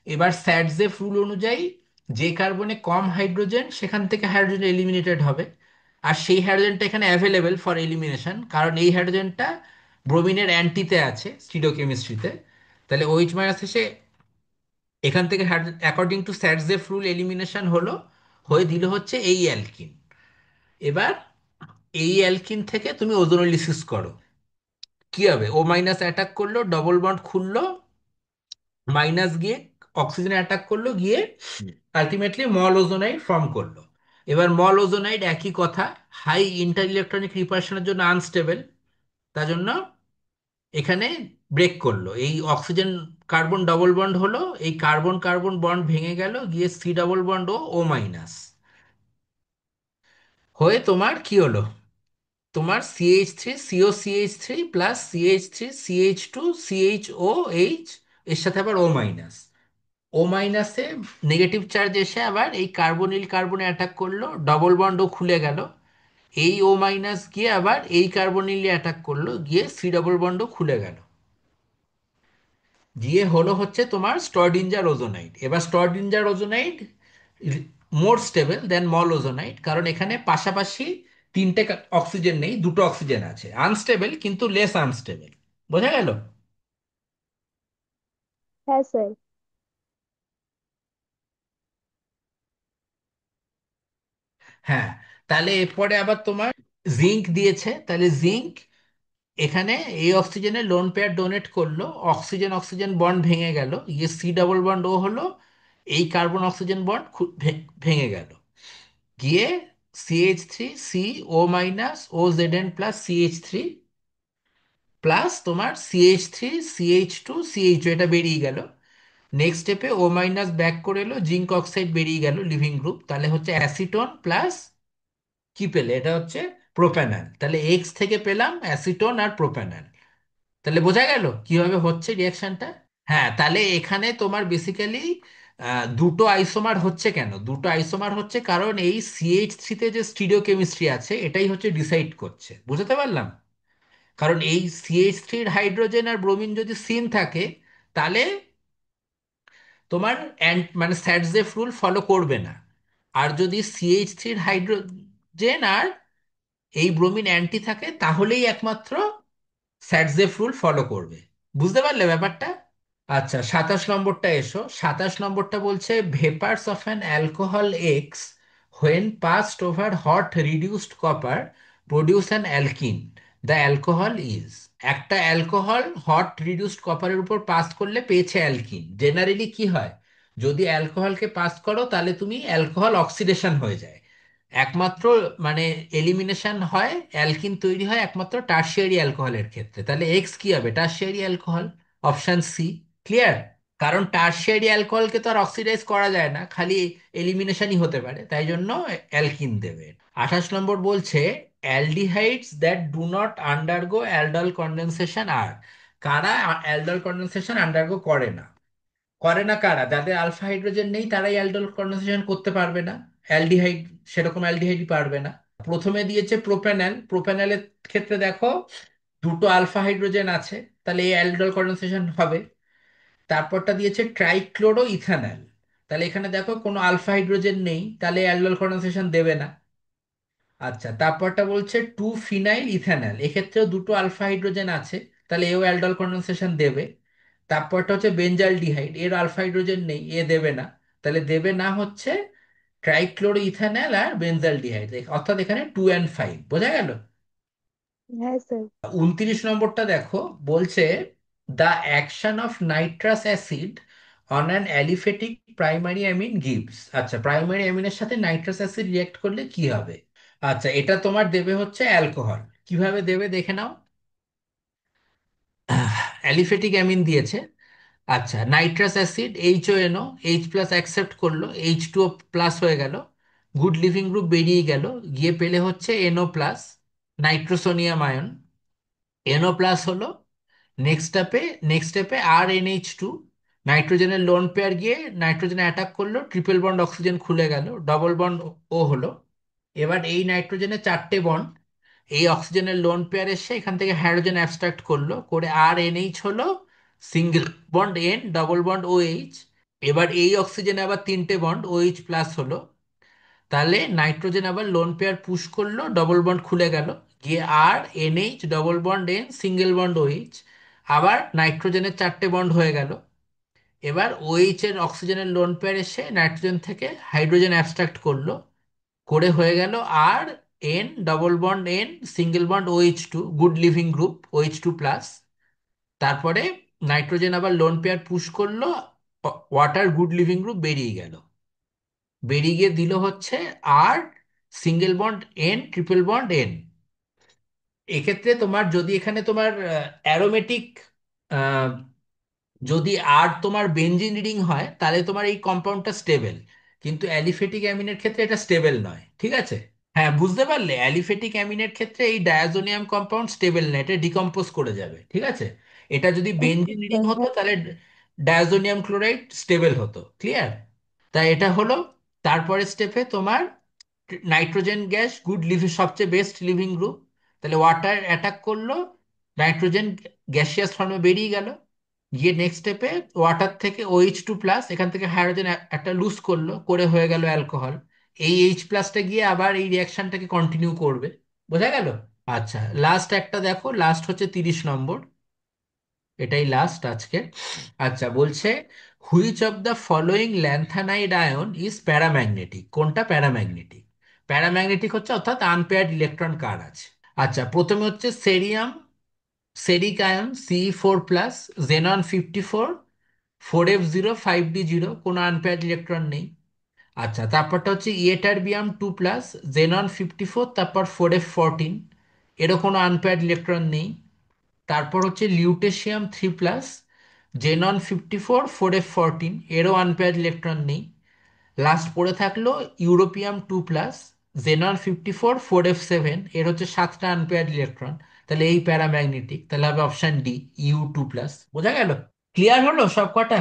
এবার স্যাডজেফ রুল অনুযায়ী যে কার্বনে কম হাইড্রোজেন সেখান থেকে হাইড্রোজেন এলিমিনেটেড হবে, আর সেই হাইড্রোজেনটা এখানে অ্যাভেলেবেল ফর এলিমিনেশন, কারণ এই হাইড্রোজেনটা ব্রোমিনের অ্যান্টিতে আছে স্টিরিওকেমিস্ট্রিতে। তাহলে OH মাইনাস এসে এখান থেকে অ্যাকর্ডিং টু স্যাডজেফ রুল এলিমিনেশন হলো, হয়ে দিল হচ্ছে এই অ্যালকিন। এবার এই অ্যালকিন থেকে তুমি ওজোনোলিসিস করো, কি হবে, ও মাইনাস অ্যাটাক করলো, ডবল বন্ড খুললো, মাইনাস গিয়ে অক্সিজেন অ্যাটাক করলো, গিয়ে আলটিমেটলি মল ওজোনাইড ফর্ম করলো। এবার মল ওজোনাইড একই কথা, হাই ইন্টার ইলেকট্রনিক রিপারশনের জন্য আনস্টেবল, তার জন্য এখানে ব্রেক করলো, এই অক্সিজেন কার্বন ডবল বন্ড হলো, এই কার্বন কার্বন বন্ড ভেঙে গেল, গিয়ে C double bond O O minus হয়ে তোমার কি হলো, তোমার CH three plus CH two CH O H, এর সাথে আবার ও মাইনাস। ও মাইনাসে নেগেটিভ চার্জ এসে আবার এই কার্বনিল কার্বনে অ্যাটাক করলো, ডবল বন্ডও খুলে গেল, এই ও মাইনাস গিয়ে আবার এই কার্বনিলে অ্যাটাক করলো, গিয়ে সি ডবল বন্ডও খুলে গেল, গিয়ে হলো হচ্ছে তোমার স্ট্রডিঞ্জার ওজোনাইড। এবার স্ট্রডিঞ্জার ওজোনাইড মোর স্টেবল দেন মল ওজোনাইড, কারণ এখানে পাশাপাশি তিনটে অক্সিজেন নেই, দুটো অক্সিজেন আছে, আনস্টেবল কিন্তু লেস আনস্টেবল। বোঝা গেল? হ্যাঁ স্যার। হ্যাঁ, তাহলে এরপরে আবার তোমার জিঙ্ক দিয়েছে, তাহলে জিঙ্ক এখানে এই অক্সিজেনের লোন পেয়ার ডোনেট করলো, অক্সিজেন অক্সিজেন বন্ড ভেঙে গেল, ইয়ে সি ডাবল বন্ড ও হলো, এই কার্বন অক্সিজেন বন্ড ভেঙে গেল, গিয়ে CH3 C O minus O Z N plus CH3 plus তোমার CH3 CH2 CH, এটা বেরিয়ে গেল। নেক্সট স্টেপে ও মাইনাস ব্যাক করে এলো, জিঙ্ক অক্সাইড বেরিয়ে গেল লিভিং গ্রুপ, তাহলে হচ্ছে অ্যাসিটন প্লাস কি পেলে, এটা হচ্ছে প্রোপ্যানল। তাহলে এক্স থেকে পেলাম অ্যাসিটন আর প্রোপ্যানল। তাহলে বোঝা গেল কিভাবে হচ্ছে রিয়াকশনটা। হ্যাঁ, তাহলে এখানে তোমার বেসিক্যালি দুটো আইসোমার হচ্ছে, কেন দুটো আইসোমার হচ্ছে, কারণ এই CH3 তে যে স্টিরিওকেমিস্ট্রি আছে এটাই হচ্ছে ডিসাইড করছে। বুঝতে পারলাম? কারণ এই CH3-র হাইড্রোজেন আর ব্রোমিন যদি সিন থাকে, তাহলে তোমার মানে স্যাটজেফ রুল ফলো করবে না। আর যদি CH3-র হাইড্রোজেন আর এই ব্রোমিন অ্যান্টি থাকে, তাহলেই একমাত্র স্যাটজেফ রুল ফলো করবে। বুঝতে পারলে ব্যাপারটা? আচ্ছা, 27 নম্বরটা এসো। 27 নম্বরটা বলছে vapours of an alcohol X when passed over hot reduced copper produce an alkene, the alcohol is. একটা অ্যালকোহল হট রিডিউসড কপারের উপর পাস করলে পেয়েছে অ্যালকিন। জেনারেলি কি হয়, যদি অ্যালকোহলকে পাস করো তাহলে তুমি অ্যালকোহল অক্সিডেশন হয়ে যায়, একমাত্র মানে এলিমিনেশন হয়, অ্যালকিন তৈরি হয় একমাত্র টারশিয়ারি অ্যালকোহলের ক্ষেত্রে। তাহলে এক্স কি হবে, tertiary alcohol, option C. Clear? কারণ টারশিয়ারি অ্যালকোহলকে তো আর অক্সিডাইজ করা যায় না, খালি এলিমিনেশনই হতে পারে, তাই জন্য অ্যালকিন দেবে। 28 নম্বর বলছে aldehydes that do not undergo aldol condensation are. কারা অ্যালডল কন্ডেনসেশন আন্ডারগো করে না? করে না কারা? যাদের আলফা হাইড্রোজেন নেই তারাই অ্যালডোল কন্ডেনসেশন করতে পারবে না, অ্যালডিহাইড সেরকম অ্যালডিহাইডই পারবে না। প্রথমে দিয়েছে প্রোপ্যানল, প্রোপ্যানলের ক্ষেত্রে দেখো দুটো আলফা হাইড্রোজেন আছে, তাহলে এই অ্যালডোল কন্ডেনসেশন হবে। তারপরটা দিয়েছে ট্রাইক্লোরো ইথানল, তাহলে এখানে দেখো কোনো আলফা হাইড্রোজেন নেই, তাহলে অ্যালডোল কন্ডেনসেশন দেবে না। আচ্ছা, তারপরটা বলছে টু ফিনাইল ইথানল, এক্ষেত্রেও দুটো আলফা হাইড্রোজেন আছে, তাহলে এও অ্যালডোল কন্ডেনসেশন দেবে। তারপরটা হচ্ছে বেঞ্জালডিহাইড, এর আলফা হাইড্রোজেন নেই, এ দেবে না। তাহলে দেবে না হচ্ছে ট্রাইক্লোরো ইথানল আর বেঞ্জালডিহাইড, অর্থাৎ এখানে 2 and 5। বোঝা গেল? হ্যাঁ স্যার। 29 নম্বরটা দেখো, বলছে the action of nitrous acid on an aliphatic primary amine gives. আচ্ছা, প্রাইমারি অ্যামিনের সাথে নাইট্রাস অ্যাসিড রিয়েক্ট করলে কি হবে? আচ্ছা, এটা তোমার দেবে হচ্ছে অ্যালকোহল। কিভাবে দেবে দেখে নাও। অ্যালিফেটিক অ্যামিন দিয়েছে। আচ্ছা, nitrous acid HONO, H plus accept করলো, H2O প্লাস হয়ে গেল, গুড লিভিং গ্রুপ বেরিয়ে গেল, গিয়ে পেলে হচ্ছে NO plus, nitrosonium ion. NO plus হলো। নেক্সট স্টেপে RNH2, নাইট্রোজেনের লোন পেয়ার গিয়ে নাইট্রোজেনে অ্যাটাক করলো, ট্রিপল বন্ড অক্সিজেন খুলে গেল, ডবল বন্ড ও হলো। এবার এই নাইট্রোজেনের চারটে বন্ড, এই অক্সিজেনের লোন পেয়ার এসে এখান থেকে হাইড্রোজেন অ্যাবস্ট্রাক্ট করলো, করে RNH হলো, single bond N, double bond OH। এবার এই অক্সিজেনে আবার তিনটে বন্ড OH প্লাস হলো, তাহলে নাইট্রোজেন আবার লোন পেয়ার পুশ করলো, ডবল বন্ড খুলে গেল, গিয়ে RNH, double bond N, single bond OH। আবার নাইট্রোজেনের চারটে বন্ড হয়ে গেল। এবার OH এর অক্সিজেনের লোন পেয়ার এসে নাইট্রোজেন থেকে হাইড্রোজেন অ্যাবস্ট্রাক্ট করলো, করে হয়ে গেল RN, double bond N, single bond OH2, good leaving group OH2 plus. তারপরে নাইট্রোজেন আবার লোন পেয়ার পুশ করলো, ওয়াটার গুড লিভিং গ্রুপ বেরিয়ে গেল, বেরিয়ে গিয়ে দিল হচ্ছে আর single bond N, triple bond N। এক্ষেত্রে তোমার যদি এখানে তোমার অ্যারোমেটিক, যদি আর তোমার বেঞ্জিন রিডিং হয় তাহলে তোমার এই কম্পাউন্ডটা স্টেবল, কিন্তু অ্যালিফেটিক অ্যামিনের ক্ষেত্রে এটা স্টেবল নয়। ঠিক আছে? হ্যাঁ, বুঝতে পারলে? অ্যালিফেটিক অ্যামিনের ক্ষেত্রে এই ডায়াজোনিয়াম কম্পাউন্ড স্টেবল না, এটা ডিকম্পোজ করে যাবে। ঠিক আছে? এটা যদি ওকে বেঞ্জিন রিডিং স্যার। হতো হ্যাঁ। তাহলে ডায়াজোনিয়াম ক্লোরাইড স্টেবল হতো। ক্লিয়ার? তাই এটা হলো। তারপরে স্টেপে তোমার নাইট্রোজেন গ্যাস গুড লিভিং, সবচেয়ে বেস্ট লিভিং গ্রুপ। তাহলে ওয়াটার অ্যাটাক করলো, নাইট্রোজেন গ্যাসিয়াস ফর্মে বেরিয়ে গেল, গিয়ে নেক্সট স্টেপে ওয়াটার থেকে OH2+, এখান থেকে হাইড্রোজেন একটা লুজ করলো, করে হয়ে গেল অ্যালকোহল। এই H+টা গিয়ে আবার এই রিয়াকশনটাকে কন্টিনিউ করবে। বোঝা গেল? আচ্ছা, লাস্ট একটা দেখো, লাস্ট হচ্ছে 30 নম্বর, এটাই লাস্ট আজকে। আচ্ছা, বলছে which of the following lanthanide ion is paramagnetic, কোনটা প্যারাম্যাগনেটিক? প্যারাম্যাগনেটিক হচ্ছে অর্থাৎ আনপেয়ার্ড ইলেকট্রন কার আছে। আচ্ছা, প্রথমে হচ্ছে cerium, সেরিক ion Ce4+, xenon 54, 4f0 5d0, কোনো আনপেয়ার্ড ইলেকট্রন নেই। আচ্ছা, তারপরটা হচ্ছে ইয়েটারবিয়াম 2+, জেনন 54, তারপর 4f14, এরও কোনো আনপেয়ার্ড ইলেকট্রন নেই। তারপর হচ্ছে লিউটেশিয়াম 3+, জেনন 54, 4f14, এরও আনপেয়ার্ড ইলেকট্রন নেই। লাস্ট পড়ে থাকলো ইউরোপিয়াম 2+, জেনন 54, 4f7, এর হচ্ছে 7টা আনপেয়ার্ড ইলেকট্রন। তাহলে এই প্যারাম্যাগনেটিক, তাহলে হবে অপশন ডি, U2+। বোঝা গেল? ক্লিয়ার হলো সব কটা?